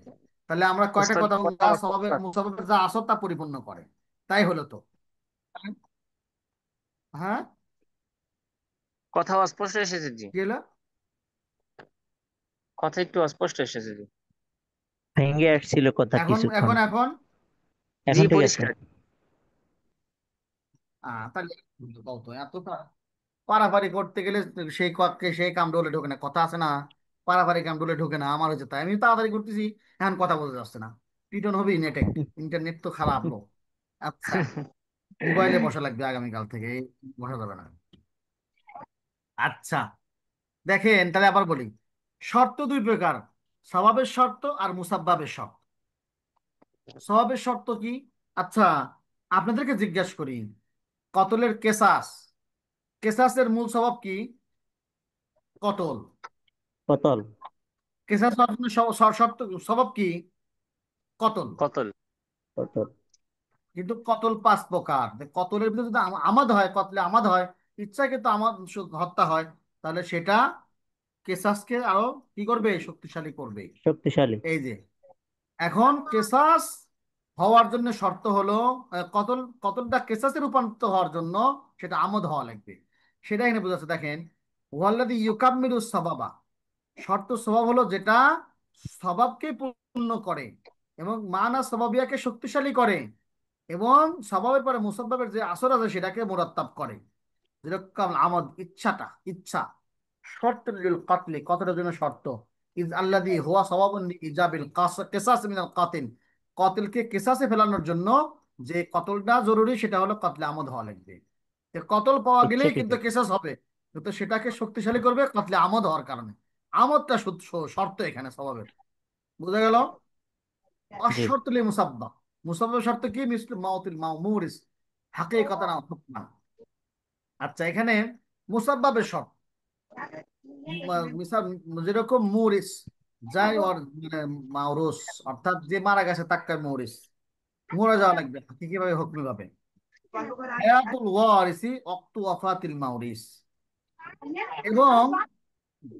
তাহলে আমরা কয়টা ওস্তাদ, কথা বললাম? কথা যা স্বভাবের ওস্তাদ, মুসাফের যা আসর তা পরিপূর্ণ করে, তাই হলো তো। হ্যাঁ, কথা অস্পষ্ট এসেছে জি। কি হলো? কথা একটু অস্পষ্ট এসেছে জি। ভেঙে আসছিল কথা এখন কিছুক্ষণ। এখন এখন জি এখন ঠিক আছে। পরিষ্কার। তাহলে কত এত পারাপারি করতে গেলে সেই কক্ষে সেই কাম ডোলে ঢোকে না, কথা আছে না? পারাপারি কাম ডোলে ঢোকে না, আমার হচ্ছে তাই আমি তাড়াতাড়ি করতেছি, এখন কথা বলতে যাচ্ছে না। পিটন হবে নেটে, ইন্টারনেট তো খারাপ লো। আচ্ছা, মোবাইলে বসা লাগবে আগামীকাল থেকে, বসা যাবে না। আচ্ছা, দেখেন তাহলে আবার বলি, শর্ত দুই প্রকার, স্বভাবের শর্ত আর মুসাব্বাবের শর্ত। স্বভাবের শর্ত কি? আচ্ছা, আপনাদেরকে জিজ্ঞাসা করি, কতলের কেসাস, কেসাসের মূল স্বভাব কি? কতল। পতল। কেসাস অর্জনের শর্ত স্বভাব কি? কতল। কতল। পতল। কিন্তু কতল পাঁচ প্রকার। কতলের ভিতরে যদি আমাদ হয়, কতলে আমাদ হয়, ইচ্ছাকৃত আমাদ হত্যা হয়, তাহলে সেটা কেসাসকে আরো কি করবে? শক্তিশালী করবে। শক্তিশালী। এই যে, এখন কেসাস হওয়ার জন্য শর্ত হলো, কতল, কতলটা কেসাসে রূপান্তরিত হওয়ার জন্য সেটা আমদ হওয়া লাগবে। সেটা এখানে বোঝাচ্ছে, দেখেন, ওয়াল্লাযী ইউকাম্মিলুস সাবাবা, শর্ত স্বভাব হলো যেটা স্বভাবকে পূর্ণ করে এবং মানা স্বভাবিয়াকে শক্তিশালী করে, এবং স্বভাবের পরে মুসাব্বাবের যে আসর আছে সেটাকে মুরাত্তাব করে। যেরকম আমদ, ইচ্ছাটা, ইচ্ছা। শর্ত লিল কাতলি, কতটার জন্য শর্ত? ইজ আল্লাযী হুয়া সাওয়াবুন ইজাবিল কিসাস মিনাল কাতিল, কাতিলকে কিসাসে ফেলানোর জন্য যে কতলটা জরুরি সেটা হলো কতলে আমদ হওয়া লাগবে। তো কতল পাওয়া গেলেই ইচ্ছাকৃত। কিন্তু কিসাস হবে, কিন্তু সেটাকে শক্তিশালী করবে কতলে আমদ হওয়ার কারণে। আমদটা শর্ত এখানে স্বভাবের, বুঝা গেল? জি। অশর্তলি মুসাব্বা, মুসাব্বা শর্ত কি? মিসলু মাউতিল মাউমুরিস হাকিকাতান আও হুকমান। আচ্ছা, এখানে মুসাব্বাবের শর্ত, মিসাল, যেরকম মরিস, যাই ওর মানে মাউরুস, অর্থাৎ যে মারা গেছে তাকে মরিস, মরে যাওয়া লাগবে কি কিভাবে? হুকমি ভাবে। হায়াতুল ওয়ারিসি ওয়াক্তু ওয়াফাতিল মাউরিস, এবং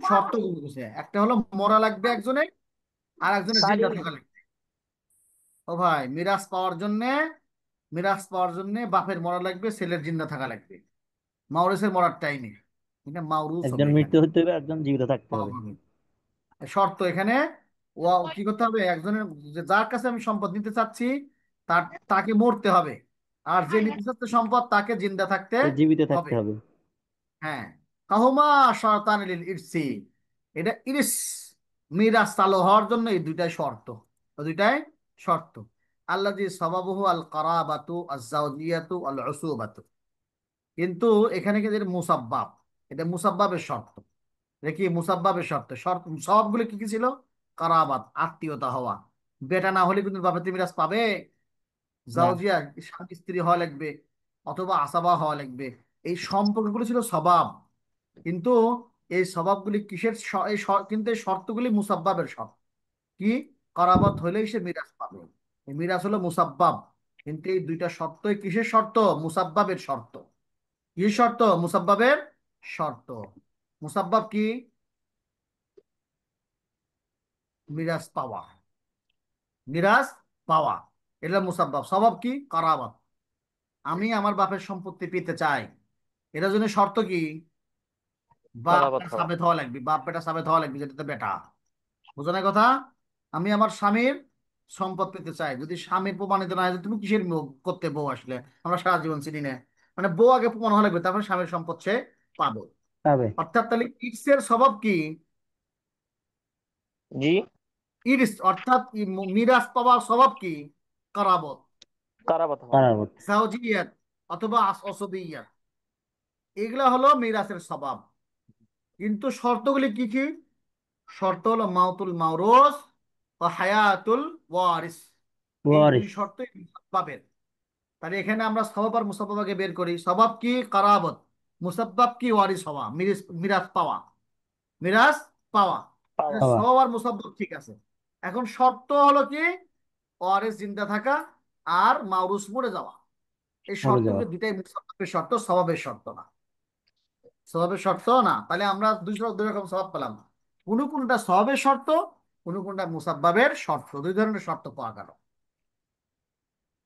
শর্ত বলতেছে, একটা হলো মরা লাগবে একজনের, আর একজনের জিন্দা থাকা লাগবে। ও ভাই, মিরাজ পাওয়ার জন্য বাপের মরা লাগবে, ছেলের জিন্দা থাকা লাগবে। মাউরিসের মরার টাইমে এটা মাউরুস হবে একজন এখানে, মৃত্যু হতে হবে, একজন জীবিত থাকতে পাওয়া হবে। হবে। শর্ত এখানে, ও কি করতে হবে? একজনের, যার কাছে আমি সম্পদ নিতে চাচ্ছি, তাকে মরতে হবে, আর যে নিতে চাচ্ছে সম্পদ তাকে জিন্দা থাকতে সে জীবিত হবে। থাকতে হবে। হ্যাঁ, কাহুমা শর্তান লিল ইরসি, এটা ইরিস, মিরাস চালু হওয়ার জন্য এই দুইটাই শর্ত, ওই দুইটাই শর্ত। আল্লাযী সাবাবুহু আল কারাবাতু আজ জাওজিয়াতু আল উসুবাতু, কিন্তু এখানে কিন্তু এটা মুসাব্বাব, এটা মুসাব্বাবের শর্ত। দেখি মুসাব্বাবের শর্ত, সবগুলো কি কি ছিল? কারাবাত, আত্মীয়তা হওয়া। বেটা না হলে কিন্তু বাপের মিরাজ পাবে। না। জাওজিয়া, স্বামী স্ত্রী হওয়া লাগবে, অথবা আসাবা হওয়া লাগবে। এই সম্পর্কগুলো ছিল স্বভাব, কিন্তু এই স্বভাবগুলি কিসের কিন্তু এই শর্তগুলি মুসাব্বাবের শর্ত। কি? কারাবাত হইলেই সে মিরাজ পাবে, এই মিরাজ হলো মুসাব্বাব। কিন্তু এই দুইটা শর্তই কিসের শর্ত? মুসাব্বাবের শর্ত। কি শর্ত? মুসাব্বাবের শর্ত। মুসাব্বাব কি? মিরাজ পাওয়া, মিরাজ পাওয়া, এটা মুসাব্বাব। স্বভাব কি? কারাবাত, আমি আমার বাপের সম্পত্তি পেতে চাই, এটার জন্য শর্ত কি? বলাবৎ বাপটা হওয়া। সাবেত হওয়া লাগবে, বাপ বেটা সাবেত হওয়া লাগবে, যেটা তো বেটা। বুঝো না কথা? আমি আমার স্বামীর সম্পদ পেতে চাই, যদি স্বামীর প্রমাণিত না হয় যে তুমি কিসের করতে বউ আসলে, আমরা সারা জীবন চিনি না, মানে বউ আগে প্রমাণ হওয়া লাগবে, তারপর স্বামীর সম্পদ সে পাবে। পাবে। অর্থাৎ তাহলে ইটসের স্বভাব কি? জি। ইরিস অর্থাৎ মিরাজ পাওয়ার স্বভাব কি? কারাবত, কারাবাত হওয়া। কারাবাত। জাওজিয়াত, অথবা আসবিয়াত, এগুলা হলো মিরাসের স্বভাব। কিন্তু শর্তগুলি কি কি? শর্ত হলো মাউতুল মাউরুস ও হায়াতুল ওয়ারিস। এই দুই ওয়ারিস। শর্ত মুসাব্বাবের। তাহলে এখানে আমরা সবাব আর মুসাব্বাবাকে বের করি। সবাব কি? কারাবত। মুসাব্বাব কি? ওয়ারিস হওয়া, মিরাস, মিরাস পাওয়া, মিরাস পাওয়া। পাওয়া। পাওয়া। সবাব আর মুসাব্বাব ঠিক আছে। এখন শর্ত হলো কি? ওয়ারিস জিন্দা থাকা আর মাউরুস মরে যাওয়া। এই মরে যাওয়া। শর্তগুলো দুইটাই মুসাব্বাবের শর্ত, সবাবের শর্ত না। সওয়াবের শর্ত না। তাহলে আমরা দুই রকম সওয়াব পেলাম। কোন কোনটা সওয়াবের শর্ত, কোন কোনটা মুসাব্বাবের শর্ত, দুই ধরনের শর্ত পাওয়া গেল।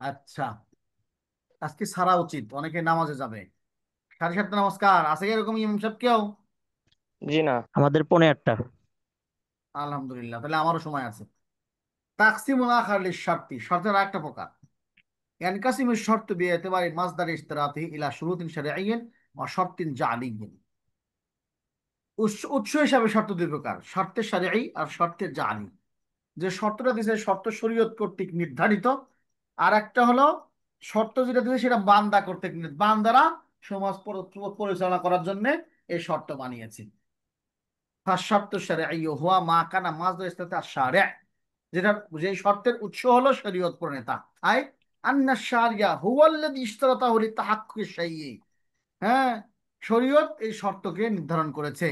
আচ্ছা, আজকে সারা উচিত, অনেকে নামাজে যাবে। 7:30 নমস্কার আছে কি এরকম ইমাম সাহেব কেউ? জি না। আমাদের 8:45। আলহামদুলিল্লাহ, তাহলে আমারও সময় আছে। তাকসিমুল আখার লিশ-শারতি, শর্তের আরেকটা প্রকার। ইয়ানকাসিমু শর্ত বিএতিবারি মাসদার ইশতিরাতি ইলা শুরুতিন শারঈয়্যিন ওয়া শর্তিন জালিয়্যিন। উৎস হিসাবে শর্ত দুই প্রকার, শর্তে শারঈ আর শর্তে জালি। যে শর্তটা দিয়েছে শর্ত শরীয়ত কর্তৃক নির্ধারিত, আর একটা হলো শর্ত যেটা দিয়েছে সেটা বান্দা কর্তৃক বান্দারা সমাজ পরিচালনা করার জন্য এই শর্ত বানিয়েছে। ফাশ-শারতু শারঈয়্যু হুয়া মা কানা মাসদার ইসতিতা শারি', যেটা, যে শর্তের উৎস হলো শরীয়ত প্রণেতা। I Anna sharia হুয়াল্লাযী ইশতারাতাহু লিতাহাক্কুকি শাইয়্যি। হ্যাঁ, শরীয়ত এই শর্তকে নির্ধারণ করেছে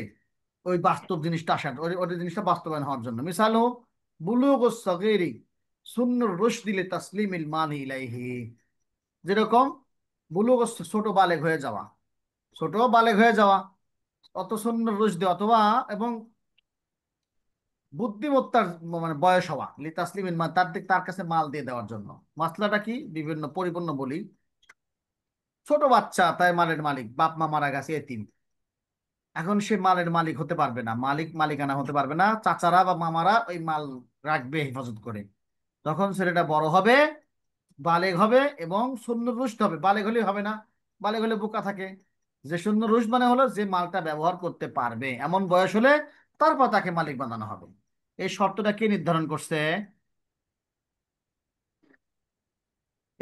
ওই বাস্তব জিনিসটা আসার, ওই জিনিসটা বাস্তবায়ন হওয়ার জন্য। মিসাল হোক বুলুগুস সগীরি সুন্নুর রুশদি লিতাসলিমিল মালি ইলাইহি। যেরকম বুলুগুস ছোট বালেগ হয়ে যাওয়া, ছোট বালেগ হয়ে যাওয়া, অত সুন্নুর রুশদি অথবা এবং বুদ্ধিমত্তার মানে বয়স হওয়া, লিতাসলিমিল মাল, তার কাছে মাল দিয়ে দেওয়ার জন্য। মাসলাটা কি? বিভিন্ন পরিপূর্ণ বলি। ছোট বাচ্চা, তাই মালের মালিক, বাপ মা মারা গেছে, এতিম। এখন সে মালের মালিক হতে পারবে না, মালিকানা হতে পারবে না, চাচারা বা মামারা ওই মাল রাখবে হেফাজত করে। তখন ছেলেটা বড় হবে, বালেগ হবে এবং শূন্য রুষ্ট হবে। বালেগ হলে হবে না, বালেগ হলে বোকা থাকে। যে শূন্য রুষ্ট মানে হলো যে মালটা ব্যবহার করতে পারবে, এমন বয়স হলে তারপর তাকে মালিক বানানো হবে। এই শর্তটা কে নির্ধারণ করছে?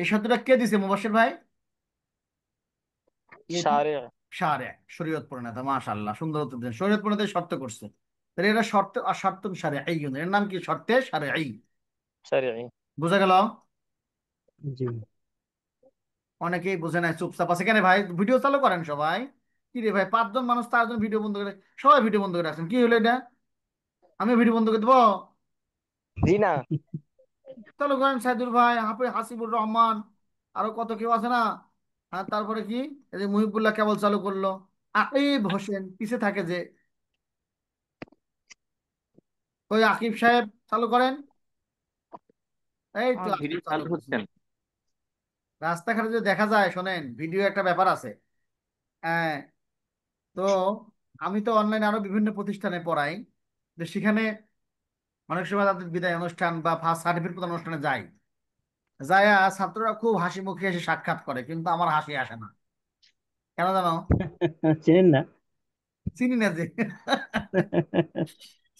এই শর্তটা কে দিছে মুবাশশির ভাই? সারে। শারে, শরীয়ত প্রণেতা। মাশাআল্লাহ, সুন্দর উত্তর দিলেন। শরীয়ত প্রণেতা শর্ত করছে, তাহলে এটা শর্ত আর শর্ত সারে এই, এর নাম কি? শর্তে সারে এই। সারে। বুঝা গেল? জি। অনেকেই বুঝে নাই, চুপচাপ আছে কেন ভাই? ভিডিও চালু করেন সবাই। কি রে ভাই, 5 জন মানুষ, 4 জন ভিডিও বন্ধ করে, সবাই ভিডিও বন্ধ করে রাখছেন, কি হলো এটা? আমি ভিডিও বন্ধ করে দেবো? জি না। চালু করেন, সাইদুল ভাই, হাসিবুর রহমান, আরো কত কেউ আছে না? আর তারপরে কি, এই যে মুহিবুল্লাহ কেবল চালু করলো, আকিব হোসেন পিছে থাকে যে, ওই আকিব সাহেব চালু করেন। এই তো আমার আকিব ভিডিও চালু চালু করছে। হচ্ছে না। রাস্তাঘাটে যে দেখা যায়, শোনেন, ভিডিও একটা ব্যাপার আছে। হ্যাঁ, তো আমি তো অনলাইনে আরো বিভিন্ন প্রতিষ্ঠানে পড়াই, তো সেখানে অনেক সময় তাদের বিদায় অনুষ্ঠান বা ফার্স্ট সার্টিফিকেট প্রদান অনুষ্ঠানে যাই, যায় ছাত্ররা খুব হাসি মুখে এসে সাক্ষাৎ করে, কিন্তু আমার হাসি আসে না। কেন জানো? চেনেন না? চিনি না যে,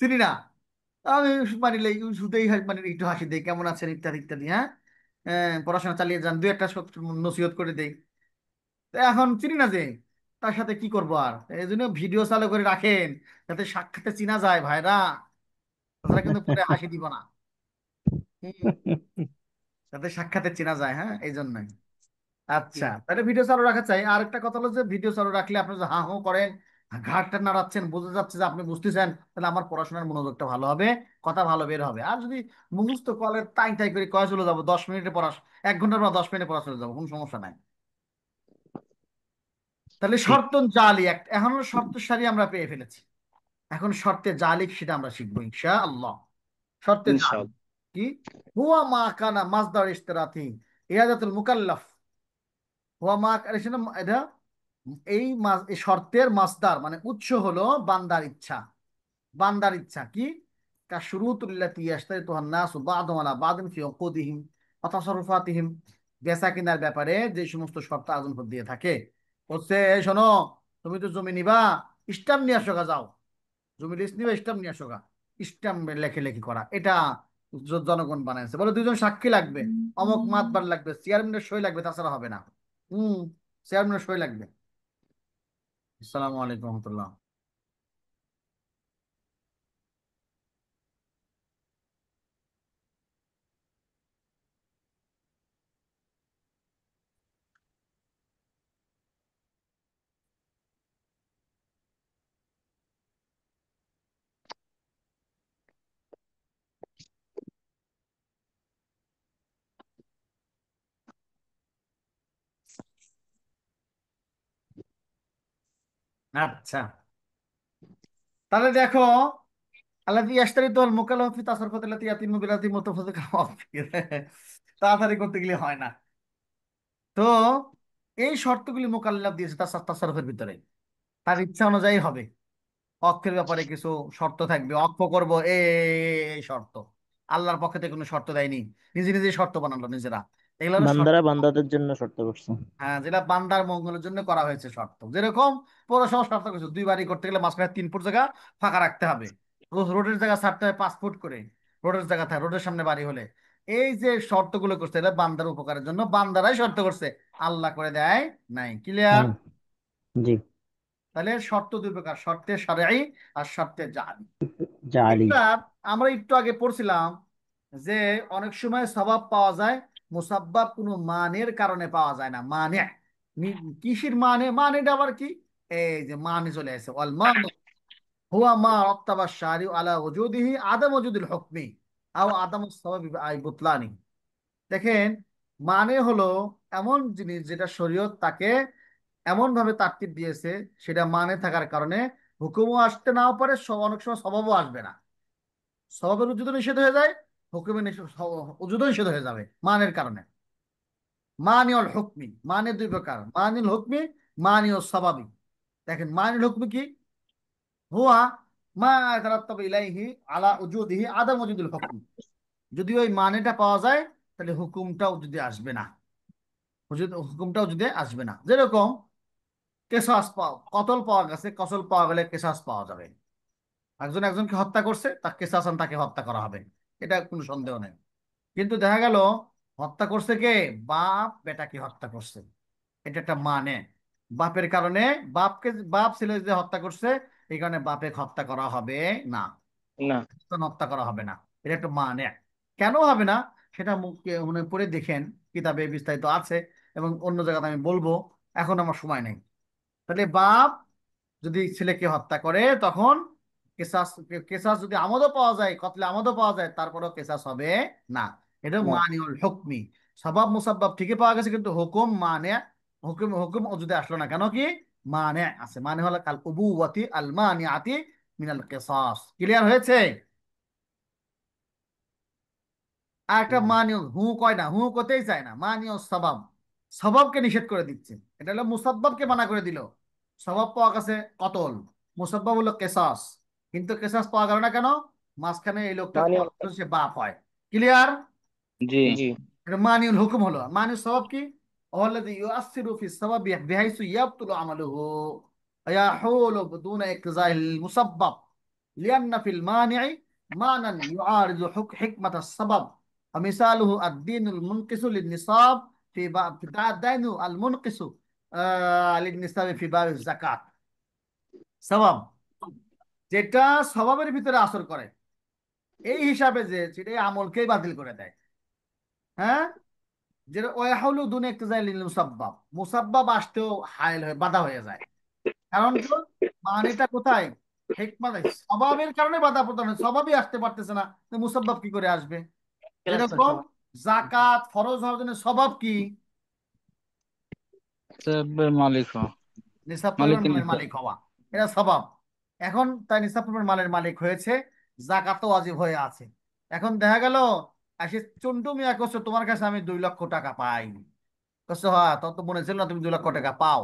চিনি না। আমি মানে শুধুই মানে একটু হাসি দেই, কেমন আছেন ইত্যাদি ইত্যাদি। হ্যাঁ, পড়াশোনা চালিয়ে যান, দু একটা নসিহত করে দেই। তো এখন চিনি না যে, তার সাথে কি করবো আর, এই জন্য ভিডিও চালু করে রাখেন, যাতে সাক্ষাৎে চিনা যায় ভাইরা, তাছাড়া কিন্তু পরে হাসি দিব না। হুম, যাতে সাক্ষাৎে চেনা যায়, হ্যাঁ, এই জন্যই। আচ্ছা, তাহলে ভিডিও চালু রাখা চাই। আর একটা কথা হলো যে ভিডিও চালু রাখলে আপনি যদি হাঁ হো করেন, ঘাটটা নাড়াচ্ছেন, বোঝা যাচ্ছে যে আপনি বুঝতেছেন, তাহলে আমার পড়াশোনার মনোযোগটা ভালো হবে, কথা ভালো বের হবে। আর যদি মুখস্থ কলে টাই টাই করে কয়ে চলে যাবো, 10 মিনিটে পড়া, 1 ঘন্টার পর 10 মিনিটে পড়া চলে যাবো, কোনো সমস্যা নাই। তাহলে ঠিক। শর্ত জালি একটা, এখন হলো শর্ত সারি আমরা পেয়ে ফেলেছি। এখন শর্তে জালিক সেটা আমরা শিখবো ইনশাআল্লাহ। শর্তে জালি ইনশাআল্লাহ। কি? হুয়া মা কানা মাসদার ইশতিরাতি ইরাদাতুল মুকাল্লাফ। হুয়া মা, এটা এই শর্তের মাসদার মানে উৎস হলো বান্দার ইচ্ছা। বান্দার ইচ্ছা কি? কাশুরুতুল্লাতি ইয়াশতারিতুহান নাসু বা'দুহুম আলা বা'দিন ফি উকুদিহিম ওয়া তাসাররুফাতিহিম। বেচা কেনার ব্যাপারে যে সমস্ত শর্ত আগুন দিয়ে থাকে হচ্ছে, এই শোনো, তুমি তো জমি নিবা, স্টাম্প নিয়ে আসো গা, যাও জমি লিস্ট নিবে, স্টাম্প নিয়ে আসো গা। স্টাম্প লেখি করা এটা জনগণ বানাইছে, বলে দুজন সাক্ষী লাগবে, অমুক মাতবার লাগবে, চেয়ারম্যানের সই লাগবে, তাছাড়া হবে না। হুম, চেয়ারম্যানের সই লাগবে। আসসালামু আলাইকুম রহমতুল্লাহ। আচ্ছা, তাহলে দেখো, আল্লাযী ইয়াশতারিতুল মুকাল্লাফু ফি তাসাররুফাতিল্লাতী ইয়াতিমু বিলাতী মুতাফাদ্দিকা তাড়াতাড়ি করতে গেলে হয় না। তো এই শর্তগুলি মোকাল্লাফ দিয়েছে তার তাসাররুফের ভিতরে, তার ইচ্ছা অনুযায়ী হবে। অক্ষের ব্যাপারে কিছু শর্ত থাকবে, অক্ষ করব এই শর্ত। আল্লাহর পক্ষে থেকে কোনো শর্ত দেয়নি, নিজে নিজে শর্ত বানালো নিজেরা। এগুলো হলো শর্ত। বান্দারা বান্দাদের জন্য শর্ত করছে। হ্যাঁ, যেটা বান্দার মঙ্গলের জন্য করা হয়েছে শর্ত। যেরকম পৌরসভা শর্ত করেছে, 2 বাড়ি করতে গেলে মাঝখানে 3 ফুট জায়গা ফাঁকা রাখতে হবে, রোডের জায়গা ছাড়তে হবে 5 ফুট করে, রোডের জায়গা থাকে রোডের সামনে বাড়ি হলে। এই যে শর্তগুলো করছে এটা বান্দার উপকারের জন্য, বান্দারাই শর্ত করছে, আল্লাহ করে দেয় নাই। ক্লিয়ার? হুম। জি। তাহলে শর্ত 2 প্রকার, শর্তে শারঈ আর শর্তে জালি। জালি। এবার আমরা একটু আগে পড়ছিলাম যে অনেক সময় সওয়াব পাওয়া যায়, মুসাব্বাব কোনো মানের কারণে পাওয়া যায় না। মানে কিসের মানে? মানেটা আবার কি? এই যে মানে চলে আসে, ওয়াল মানু হুয়া মা রাত্তাবা শারিউ আলা ওজুদিহি আদাম ওজুদিল হুকমি আও আদাম সাবাবি আই বুতলানি। দেখেন, মানে হলো এমন জিনিস যেটা শরীয়ত তাকে এমন ভাবে তারতিব দিয়েছে, সেটা মানে থাকার কারণে হুকুমও আসতে নাও পারে, অনেক সময় স্বভাবও আসবে না। স্বভাবের উজুদ নিষেধ হয়ে যায়, হুকুমের উজুদ নিষেধ হয়ে যাবে মানের কারণে। মানিউল হুকমি, মানে 2 প্রকার, মানিউল হুকমি, মানিউল স্বভাবি। দেখেন, মানিউল হুকমি কি? হুয়া মা ইয়াতারাত্তাবু ইলাইহি আলা উজুদিহি আদাম উজুদুল হুকম। যদি ওই মানেটা পাওয়া যায় তাহলে হুকুমটাও যদি আসবে না, হুকুমটাও যদি আসবে না। যেরকম কেসাস কতল পাওয়া গেছে, কসল পাওয়া গেলে কেসাস পাওয়া যাবে। একজন একজনকে হত্যা করছে, তার কেসাসান, তাকে হত্যা করা হবে, এটা কোনো সন্দেহ নেই। কিন্তু দেখা গেল হত্যা করছে কে? বাপ বেটাকে হত্যা করছে, এটা একটা মানে। বাপের কারণে, বাপ ছেলে যে হত্যা করছে, এই কারণে বাপে হত্যা করা হবে না, না। হত্যা করা হবে না, এটা একটা মানে। কেন হবে না সেটা মনে পড়ে দেখেন, কিতাবে বিস্তারিত আছে, এবং অন্য জায়গাতে আমি বলবো, এখন আমার সময় নেই। তাহলে বাপ যদি ছেলেকে হত্যা করে তখন কেসাস, কেসাস যদি আমদও পাওয়া যায়, কতলে আমদও পাওয়া যায়, তারপরেও কেসাস হবে না। এটা না। মানিউল হুকমি। সবাব মুসাব্বাব ঠিকই পাওয়া গেছে, কিন্তু হুকুম মানে, হুকুম হুকুম যদি আসলো না কেন? কি মানে আছে? মানে হলো কাল উবুওয়াতি আল মানিআতি মিনাল কিসাস। ক্লিয়ার হয়েছে? আর একটা হুম। মানিও হু কয় না, হু করতেই চায় না, মানিও সবাব, সবাবকে নিষেধ করে দিচ্ছে। এটা হলো মুসাব্বাবকে মানা করে দিল। সবাব পাওয়া গেছে কতল, মুসাব্বাব হলো কেসাস, কিন্তু কেসাস পাওয়া গেল না কেন? মাঝখানে এই লোকটা মানি সে বাপ হয়। ক্লিয়ার? জি। জি। এটা মানিউল হুকুম হলো। মানিউল সবাব কি? ওয়াল্লাযী ইউআসসিরু ফিস সাবাবি বিহাইসু ইয়াবতুলু আমালুহু ইয়াহুলু বিদুনা ইকতিজাইল মুসাব্বাব লিআন্না ফিল মানি'i মানান ইউআরিযু হিকমাতাস সাবাব ومثاله الدين المنقص للنصاب في باب الدين المنقص للنصاب في باب الزكاة। সওয়াব যেটা স্বভাবের ভিতরে আসর করে, এই হিসাবে যে সেটাই আমলকেই বাতিল করে দেয়। হ্যাঁ, যেটা ওয়াহুলু দুনে ইকতিজাই লিল মুসাব্বাব, মুসাব্বাব আসতেও হাইল হয়ে বাধা হয়ে যায়। কারণ কি? মানেটা কোথায়? হিকমত, স্বভাবের কারণে বাধা প্রদান হয়, স্বভাবই আসতে পারতেছে না, তো মুসাব্বাব কি করে আসবে? যেরকম জাকাত ফরজ হওয়ার জন্য স্বভাব কি? নিসাবের মালিক হওয়া, নিসাব পরিমাণ মালিকের মালের নিসাব। মালিক হওয়া, এটা স্বভাব। এখন তাই নিসাব পরিমাণ মালের মালিক হয়েছে, জাকাতও ওয়াজিব হয়ে আছে। এখন দেখা গেল এসে চন্টু মিয়া করছো, তোমার কাছে আমি 2 লক্ষ টাকা পাই। করছো, হ্যাঁ, তত তো মনে ছিল না তুমি 2 লক্ষ টাকা পাও।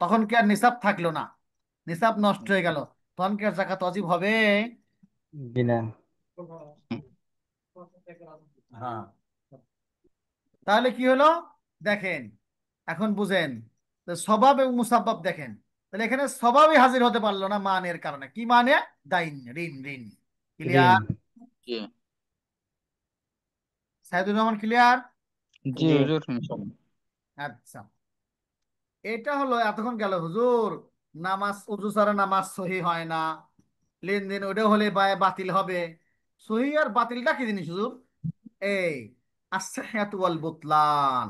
তখন কি আর নিসাব থাকলো না, নিসাব নষ্ট হয়ে গেল, তখন কি আর জাকাত ওয়াজিব হবে? জি না। হ্যাঁ। তাহলে কি হলো দেখেন, এখন বুঝেন, তো সবাব এবং মুসাব্বাব দেখেন, তাহলে এখানে সবাবই হাজির হতে পারলো না মানের কারণে। কি মানে? দাইন, ঋণ, ঋণ। ঋণ। ক্লিয়ার? জি সাইদুর রহমান ক্লিয়ার? জি জি। হুজুর ইনশাআল্লাহ। আচ্ছা, এটা হলো এতক্ষণ গেল হুজুর, নামাজ উজু ছাড়া নামাজ সহি হয় না, লেনদেন ওটা হলে বাতিল হবে। সহি আর বাতিলটা কি জিনিস হুজুর? এই আসসাহিহাতু ওয়াল বুতলান,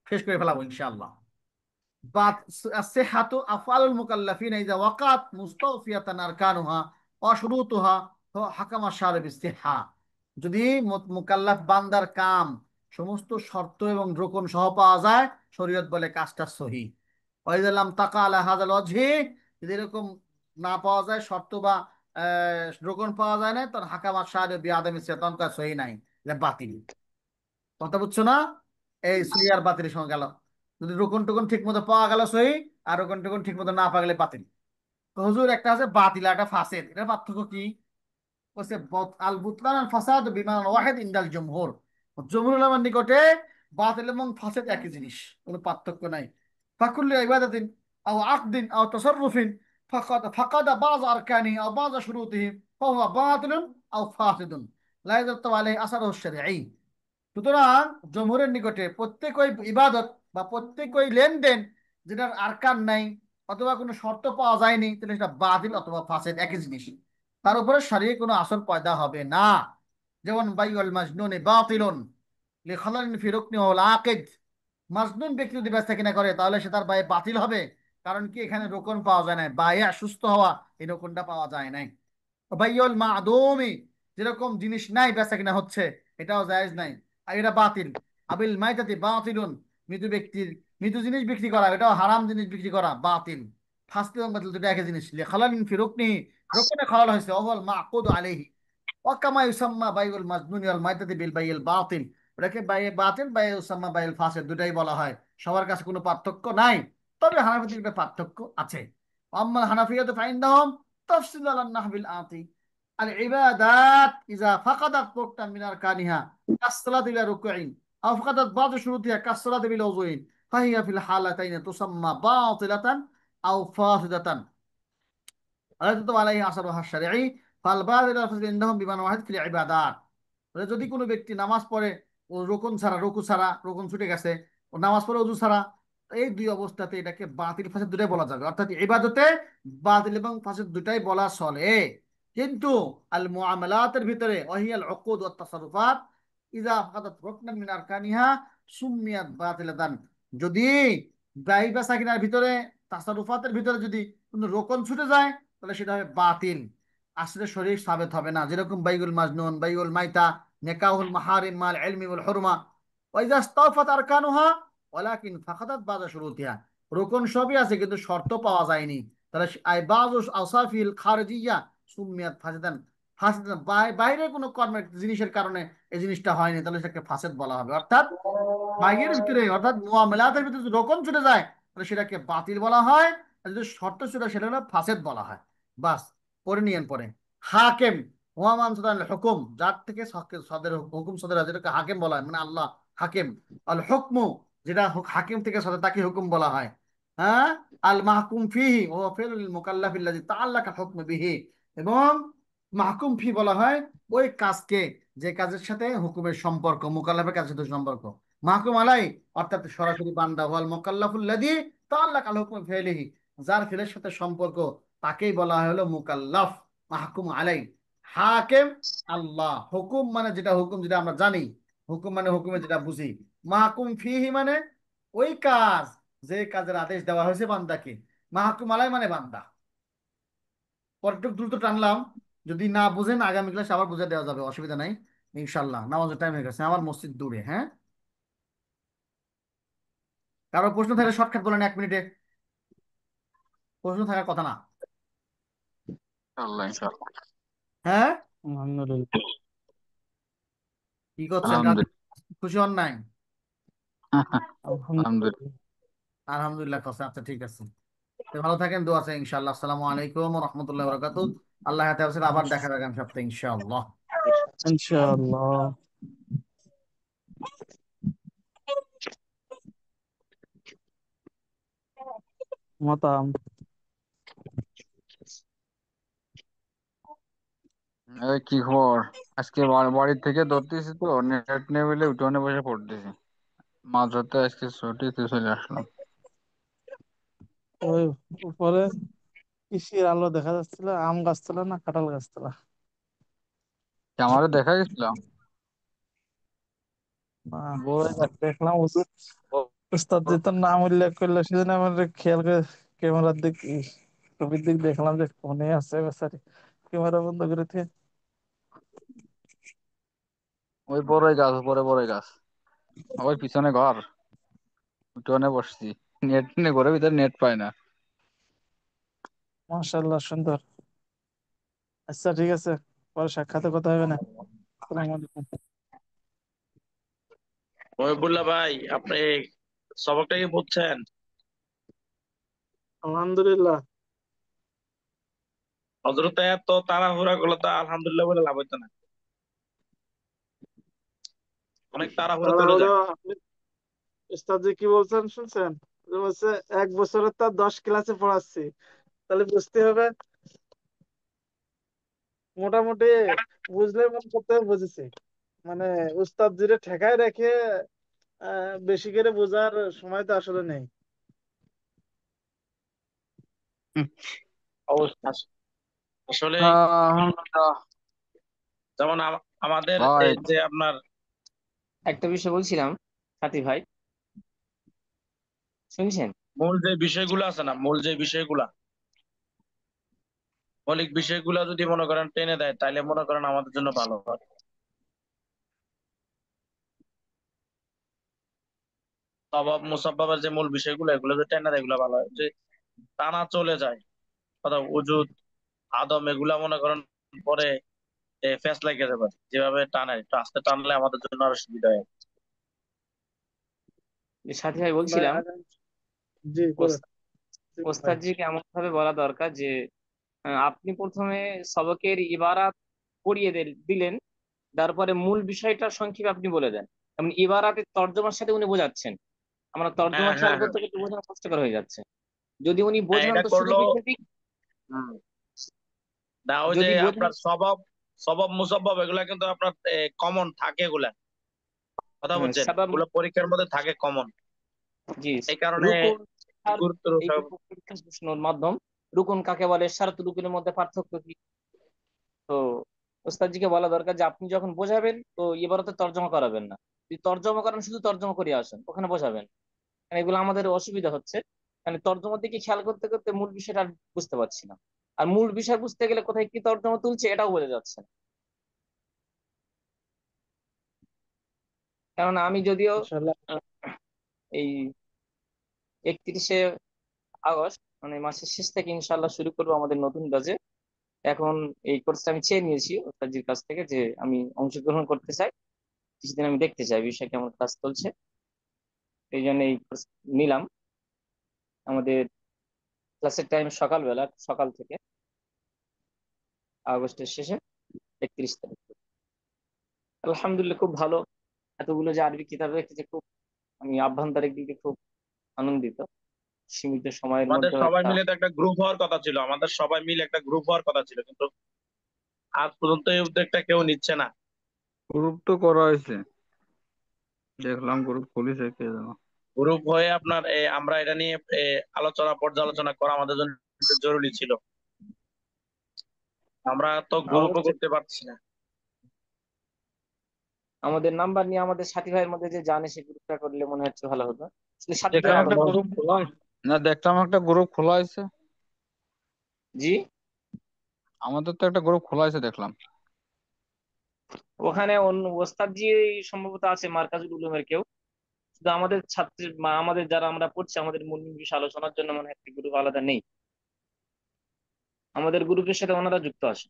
শেষ করে ফেলাবো ইনশাআল্লাহ। الصحة أفعال المكلفين إذا وقعت مستوفية أركانها وشروطها حكم الشارع بالصحة। যদি মুকাল্লাফ বান্দার কাম সমস্ত শর্ত এবং রোকন সহ পাওয়া যায়, শরীয়ত বলে কাজটা সহি। ওয়াইজালাম তাকা আলা হাযাল ওয়াজহি, যদি এরকম না পাওয়া যায়, শর্ত বা রোকন পাওয়া যায় না, তখন হাকাম আশ-শারি বিআদামি সিহা, তখন কাজ সহি নাই, এটা বাতিল। কথা বুঝছো না? এই সহি আর বাতিলের সঙ্গে গেল। যদি রোকন টোকন ঠিক মতো পাওয়া গেল সহি, আর রোকন টোকন ঠিক মতো না পাওয়া গেলে বাতিল। তো হুজুর একটা আছে বাতিল আর একটা ফাসেদ, এটার পার্থক্য কি? বলছে আল বুতলান আল ফাসাদ বিমান ওয়াহিদ ইনদাল জমহুর। জমহুর উলামার নিকটে বাতিল এবং ফাসেদ একই জিনিস, কোনো পার্থক্য নাই। ফাকুল্লু ইবাদাতিন আও আকদিন আও তাসাররুফিন ফাকাদা বায আরকানি আও বায শুরুতিহি ফাহুয়া বাতিলুন আও ফাসিদুন লা ইয়াতারাত্তাবু আলাইহি আসরুহু শারঈ। সুতরাং জমহুরের নিকটে প্রত্যেক ওই ইবাদত বা প্রত্যেক ওই লেনদেন যেটার আরকান নাই অথবা কোনো শর্ত পাওয়া যায়নি, তাহলে সেটা বাতিল অথবা ফাসেদ, একই জিনিস। তার উপরে শরীরে কোনো আসর পয়দা হবে না। যেমন বাইউল মাজনুন বাতিলুন লিখালালিন ফি রুকনি ওয়াল আকিদ। মাজনুন ব্যক্তি যদি বেচাকেনা করে তাহলে সে তার বায়ে বাতিল হবে, কারণ কি এখানে রোকন পাওয়া যায় না, বায়ে সুস্থ হওয়া এই রোকনটা পাওয়া যায় নাই। বাইউল মাদুমি, যেরকম জিনিস নাই বেচা কিনা হচ্ছে, এটাও জায়েজ নাই, আর এটা বাতিল। আবিল মাইতাতি বাতিলুন, মৃত ব্যক্তির মৃত জিনিস বিক্রি করা, এটাও হারাম জিনিস বিক্রি করা বাতিল। ফাসকি এবং বাতিল দুটো একই জিনিস। খালালিন ফি রুকনি, রুকনে খালাল হয়েছে, অহল মাকুদ আলাইহি। ওয়াকামা ইউসাম্মা বাইউল মাজনুনি ওয়াল মাইতাতি বিল বাইল বাতিল, ওটাকে বাই বাতিল বাই ইউসাম্মা বাইল ফাসিদ, দুটাই বলা হয়। সবার কাছে কোনো পার্থক্য নাই, তবে হানাফিদের একটা পার্থক্য আছে। আম্মাল হানাফিয়াতু ফাইন্দাহুম তাফসিলু আলান নাহবিল আতি। আল ইবাদাত ইজা ফাকাদাত রুকনান মিন আরকানিহা কাসসালাতি ইলা রুকুইন আও ফাকাদাত বাযু শুরুতিহা কাসসালাতি বিল উযুইন ফাহিয়া ফিল হালাতাইন তুসাম্মা বাতিলাতান আও ফাসিদাতান আলাইহি আলাইহি আসরুহা শারঈ ফাল বাতিল ওয়াল ফাসিদ ইনদাহুম বিমান ওয়াহিদ ফিল ইবাদাত। যদি কোনো ব্যক্তি নামাজ পড়ে ও রুকুন ছাড়া, রুকু ছাড়া, রুকুন ছুটে গেছে, ও নামাজ পড়ে ওযু ছাড়া, এই দুই অবস্থাতে এটাকে বাতিল ফাসিদ দুটাই বলা যাবে। অর্থাৎ ইবাদতে বাতিল এবং ফাসিদ দুটাই বলা চলে। কিন্তু আল মুআমালাতের ভিতরে ওয়াহিয়াল উকুদ ওয়াত তাসাররুফাত ইযা ফাকাদাত রুকনান মিন আরকানিহা সুম্মিয়াত বাতিলাতান। যদি ব্যয় বেচা কিনার ভিতরে, তাসাররুফাতের ভিতরে যদি কোনো রোকন ছুটে যায়, তাহলে সেটা হবে বাতিল, আসলে শরীর সাবেত হবে না। যেরকম বাইউল মাজনুন, বাইউল মাইতা, নিকাহুল মাহারিম মাল ইলমি ওয়াল হুরমা ওয়াইজা ইসতাওফাত আরকানুহা ওয়ালাকিন ফাকাদাত বাযা শুরুতিহা। রুকন সবই আছে কিন্তু শর্ত পাওয়া যায়নি, তাহলে আই বাযু আওসাফিল খারিজিয়া সুম্মিয়াত ফাসিদান। ফাসিদান বাইরে কোনো কর্মের জিনিসের কারণে এই জিনিসটা হয়নি, তাহলে সেটাকে ফাসিদ বলা হবে। অর্থাৎ বাইরের ভিতরে, অর্থাৎ মুআমালাতের ভিতরে যদি রোকন ছুটে যায়, তাহলে সেটাকে বাতিল বলা হয়, আর যদি শর্ত ছুটে সেটা হলো ফাসেদ বলা হয়। বাস, পড়ে নিয়েন পরে। হাকেম ওয়ামান সুদান হুকুম, যার থেকে সদের হুকুম সদের হয়, যেটাকে হাকেম বলা হয়, মানে আল্লাহ হাকেম। আল হুকমু, যেটা হাকিম থেকে সদর, তাকে হুকুম বলা হয়। হ্যাঁ। আল মাহকুম ফিহি ও ফিল মুকাল্লাফিল্লাযী তাআল্লাকা হুকমু বিহি, এবং মাহকুম ফি বলা হয় ওই কাজকে যে কাজের সাথে হুকুমের সম্পর্ক, মুকাল্লাফের কাজের সাথে সম্পর্ক। মাহকুম আলাই অর্থাৎ সরাসরি বান্দা, ওয়াল মুকাল্লাফুল্লাযী তাআল্লাকা হুকমু ফিলিহি, যার ফিলের সাথে সম্পর্ক, তাকেই বলা হলো মুকাল্লাফ, মাহকুম আলাই। হাকিম আল্লাহ, হুকুম মানে যেটা হুকুম যেটা আমরা জানি, হুকুম মানে হুকুমে যেটা বুঝি। মাহকুম ফিহি মানে ওই কাজ, যে কাজের আদেশ দেওয়া হয়েছে বান্দাকে। মাহকুম আলাই মানে বান্দা। পরটুক দ্রুত টানলাম, যদি না বুঝেন আগামী ক্লাসে আবার বুঝে দেওয়া যাবে, অসুবিধা নাই ইনশাল্লাহ। নামাজের টাইম হয়ে গেছে, আমার মসজিদ দূরে। হ্যাঁ, কারো প্রশ্ন থাকলে শর্টকাট বলেন 1 মিনিটে, প্রশ্ন থাকার কথা না। আল্লাহ ইনশাআল্লাহ। হ্যাঁ, আলহামদুলিল্লাহ। কি করছেন রাতে, আলহামদুলিল্লাহ। খুশি হন নাই? আলহামদুলিল্লাহ। আলহামদুলিল্লাহ। আলহামদুলিল্লাহ করছে, আচ্ছা ঠিক আছে। তো ভালো থাকেন, দোয়া আছে ইনশাআল্লাহ। আসসালামু আলাইকুম ওয়া রাহমাতুল্লাহি ওয়া বারাকাতুহু। আল্লাহ হাফেজ, আবার দেখা হবে আগামী সপ্তাহে ইনশাআল্লাহ। ইনশাআল্লাহ। মতাম। এই কি খবর? আজকে বাড়ি থেকে ধরতেছি তো, নেট নেই বলে উঠোনে বসে পড়তেছি। মাঝরাতে আজকে ছুটিতে চলে আসলাম। ওই উপরে কিসের আলো দেখা যাচ্ছিল? আম গাছ ছিল না কাঁঠাল গাছ ছিল? আমারও দেখা গেছিল। বই দেখলাম হুজুর উস্তাদ যে তোর নাম উল্লেখ করলো, সেজন্য আমার খেয়াল করে ক্যামেরার দিক ছবির দিক দেখলাম যে ফোনে আছে বেচারি, ক্যামেরা বন্ধ করে দিয়ে। ওই বড়ই গাছ, উপরে বড়ই গাছ, ওই পিছনে ঘর, উঠোনে বসছি। নেট নেই, ঘরের ভিতরে নেট পায় না। মাশাআল্লাহ, সুন্দর। আচ্ছা ঠিক আছে, পরে সাক্ষাতে কথা হবে না। আসসালামু আলাইকুম। মহিবুল্লাহ ভাই, আপনি সবকটা কি বুঝছেন? আলহামদুলিল্লাহ। হজরত এত তাড়াহুড়া করলে তো আলহামদুলিল্লাহ বলে লাভ হইতো না। অনেক তাড়াহুড়া চলে তাড়াহুড়ো যায়। আপনি উস্তাদ জি কি বলছেন শুনছেন? যে বলছে 1 বছরে তার 10 ক্লাসে পড়াচ্ছি, তাহলে বুঝতে হবে মোটামুটি, বুঝলে মনে করতে হবে বুঝেছি। মানে উস্তাদ জিরে ঠেকায় রেখে বেশি করে বোঝার সময় তো আসলে নেই। হুম। আস- আসলে আলহামদুলিল্লাহ। যেমন আমাদের ভাই, এই যে আপনার একটা বিষয় বলছিলাম, সাথী ভাই, শুনছেন? মূল যে বিষয়গুলো আছে না, মূল যে বিষয়গুলা, মৌলিক বিষয়গুলা যদি মনে করেন টেনে দেয়, তাহলে মনে করেন আমাদের জন্য ভালো হয়। সবাব মুসাব্বাবের যে মূল বিষয়গুলো, এগুলো যদি টেনে দেয়, এগুলো ভালো হয়। যে টানা চলে যায়, কথা উজুদ আদম এগুলা মনে করেন পরে ফেস লাগে যাবে। যেভাবে টানে, একটু আস্তে টানলে আমাদের জন্য আরো সুবিধা হয়। যে সাথী ভাই ভাই বলছিলাম, জি বলেন। জি ভাই। ওস্তাদজিকে এমন ভাবে বলা দরকার যে আপনি প্রথমে সবকের ইবারাত পড়িয়ে দিলেন, তারপরে মূল বিষয়টা সংক্ষেপে আপনি বলে দেন। যেমন ইবারাতের তর্জমার সাথে উনি বোঝাচ্ছেন, আমরা তর্জমা হ্যাঁ, খেয়াল হ্যাঁ, হ্যাঁ, করতে করতে বোঝানো কষ্টকর হয়ে যাচ্ছে। যদি উনি হ্যাঁ, বোঝান এটা তো শুধু করলো। বিষয়টি, হুম। না, ওই যে যদি বোঝান। আপনার স্বভাব স্বভাব মুসব্বব এগুলা কিন্তু আপনার কমন থাকে এগুলা, কথা বুঝছেন, সাবাব, এগুলো পরীক্ষার মধ্যে থাকে কমন। জি, এই কারণে রুকুন আর গুরুত্ব এইগুলো পরীক্ষা প্রশ্নের মাধ্যম। রুকুন কাকে বলে, শর্ত রুকুনের মধ্যে পার্থক্য কি? তো ওস্তাদজিকে বলা দরকার যে আপনি যখন বোঝাবেন তো ইবারতে তর্জমা করাবেন না। যদি তর্জমা করেন শুধু তর্জমা করে আসেন, ওখানে বোঝাবেন। কারণ এগুলো আমাদের অসুবিধা হচ্ছে, মানে তর্জমার দিকে খেয়াল করতে করতে মূল বিষয়টা আর বুঝতে পারছি না। আর মূল বিষয় বুঝতে গেলে কোথায় কি তর্জমা তুলছে এটাও বোঝা যাচ্ছে না। কারণ আমি যদিও ইনশাআল্লাহ। আহ, এই 31শে আগস্ট, মানে মাসের শেষ থেকে ইনশাল্লাহ শুরু করবো আমাদের নতুন ব্যাচে। এখন এই কোর্সটা আমি চেয়ে নিয়েছি ওস্তাদজির কাছ থেকে যে আমি অংশগ্রহণ করতে চাই, কিছুদিন আমি দেখতে চাই বিষয় কেমন কাজ চলছে। এই জন্য এই কোর্স নিলাম। আমাদের ক্লাসের টাইম সকালবেলা, সকাল থেকে আগস্টের শেষে 31 তারিখ। আলহামদুলিল্লাহ, খুব ভালো। এতগুলো যে আরবি কিতাব রেখেছে, খুব আমি আভ্যন্তরিক দিকে খুব আনন্দিত। সীমিত সময়ের আমাদের মধ্যে সবাই একটা, মিলে তো একটা গ্রুপ হওয়ার কথা ছিল, আমাদের সবাই মিলে একটা গ্রুপ হওয়ার কথা ছিল, কিন্তু আজ পর্যন্ত এই উদ্যোগটা কেউ নিচ্ছে না। গ্রুপ তো করা হয়েছে, দেখলাম গ্রুপ খুলিছে কে যেন। গ্রুপ হয়ে আপনার আমরা এটা নিয়ে আলোচনা পর্যালোচনা করা আমাদের জন্য একটু জরুরি ছিল। আমরা তো গ্রুপও অবশ্যই করতে পারছি না। আমাদের নাম্বার নিয়ে আমাদের সাথী ভাইয়ের মধ্যে যে জানে সে গ্রুপটা করলে মনে হচ্ছে ভালো হতো। আসলে সাথী ভাই দেখলাম একটা আমরা, গ্রুপ খোলা না, দেখলাম একটা গ্রুপ খোলা হয়েছে। জি, আমাদের তো একটা গ্রুপ খোলা হয়েছে দেখলাম। ওখানে অন্য ওস্তাদজি সম্ভবত আছে, মার্কাজুল উলুমের কেউ। শুধু আমাদের ছাত্রী বা আমাদের যারা আমরা পড়ছি, আমাদের মূল বিষয় আলোচনার জন্য মনে হয় একটি গ্রুপ আলাদা নেই। আমাদের গ্রুপের সাথে ওনারা যুক্ত আছে।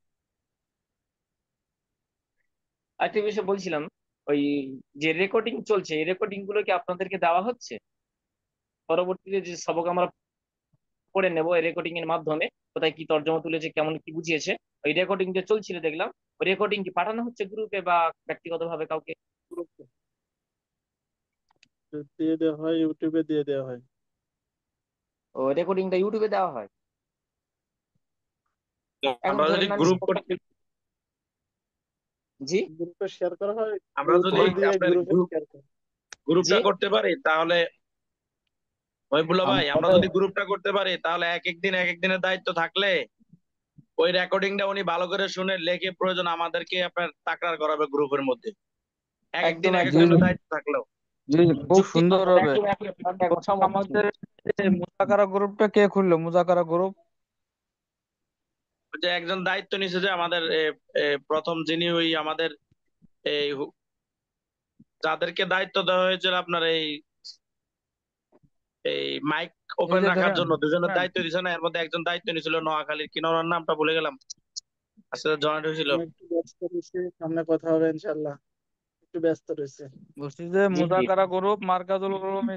আরেকটা বিষয় বলছিলাম, ওই যে রেকর্ডিং চলছে, এই রেকর্ডিং গুলো কি আপনাদেরকে দেওয়া হচ্ছে? পরবর্তীতে যে সবক আমরা পড়ে নেব এই রেকর্ডিং এর মাধ্যমে, কোথায় কি তর্জমা তুলেছে, কেমন কি বুঝিয়েছে, ওই রেকর্ডিং যে চলছিল দেখলাম, ওই রেকর্ডিং কি পাঠানো হচ্ছে গ্রুপে বা ব্যক্তিগতভাবে কাউকে? দিয়ে দেওয়া হয়, ইউটিউবে দিয়ে দেওয়া হয়। ও রেকর্ডিংটা ইউটিউবে দেওয়া হয়? এখন আমরা যদি ধরেন আমি গ্রুপ করতে জি গ্রুপে শেয়ার করা হয়, আমরা যদি ইউটিউবে দিয়ে আপনার গ্রুপে শেয়ার করা হয়। জি গ্রুপটা করতে পারি তাহলে মহিবুল্লাহ ভাই, আমরা আমাদের যদি গ্রুপটা করতে পারি তাহলে এক এক দিন এক এক দিনের দায়িত্ব থাকলে ওই রেকর্ডিংটা উনি ভালো করে শুনে লেখে প্রয়োজন আমাদেরকে আপনার তাকরার করাবে গ্রুপের মধ্যে, এক এক দিন একদম এক এক জি একদম জনের দায়িত্ব থাকলেও। জি খুব যুক্তি সুন্দর হবে। একদম একদম প্রথম সহমত। আমাদের মুজাকারা গ্রুপটা কে খুললো? মুজাকারা গ্রুপ ওই যে একজন দায়িত্ব নিছে যে আমাদের প্রথম যিনি ওই আমাদের এই যাদেরকে দায়িত্ব দেওয়া হয়েছিল আপনার এই এই মাইক এই ওপেন যে রাখার দেখেন জন্য দুজনের শুনেন, দায়িত্ব দিছে না, এর মধ্যে একজন দায়িত্ব নিছিল নোয়াখালীর, কি ওনার নামটা ভুলে গেলাম, আসলে জয়েন্ট হয়েছিল। আমি একটু ব্যস্ত রয়েছি, সামনে কথা হবে ইনশাল্লাহ, একটু ব্যস্ত রয়েছে। বলছি যে জি জি মুজাকারা গ্রুপ মার্কাজুল উলুম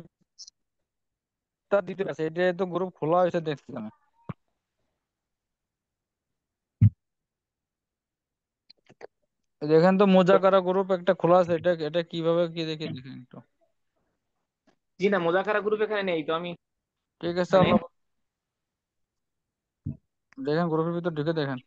দিতে আছে, এটা তো গ্রুপ খোলা হয়েছে দেখছি আমি। দেখেন তো মুজাকারা গ্রুপ একটা খোলা আছে, এটা এটা কিভাবে কি দেখে দেখেন একটু। জি না, মোজাকারা গ্রুপ এখানে নেই তো আমি ঠিক আছে, এখানে। আল্লাহ দেখেন গ্রুপের ভিতর ঢুকে দেখেন।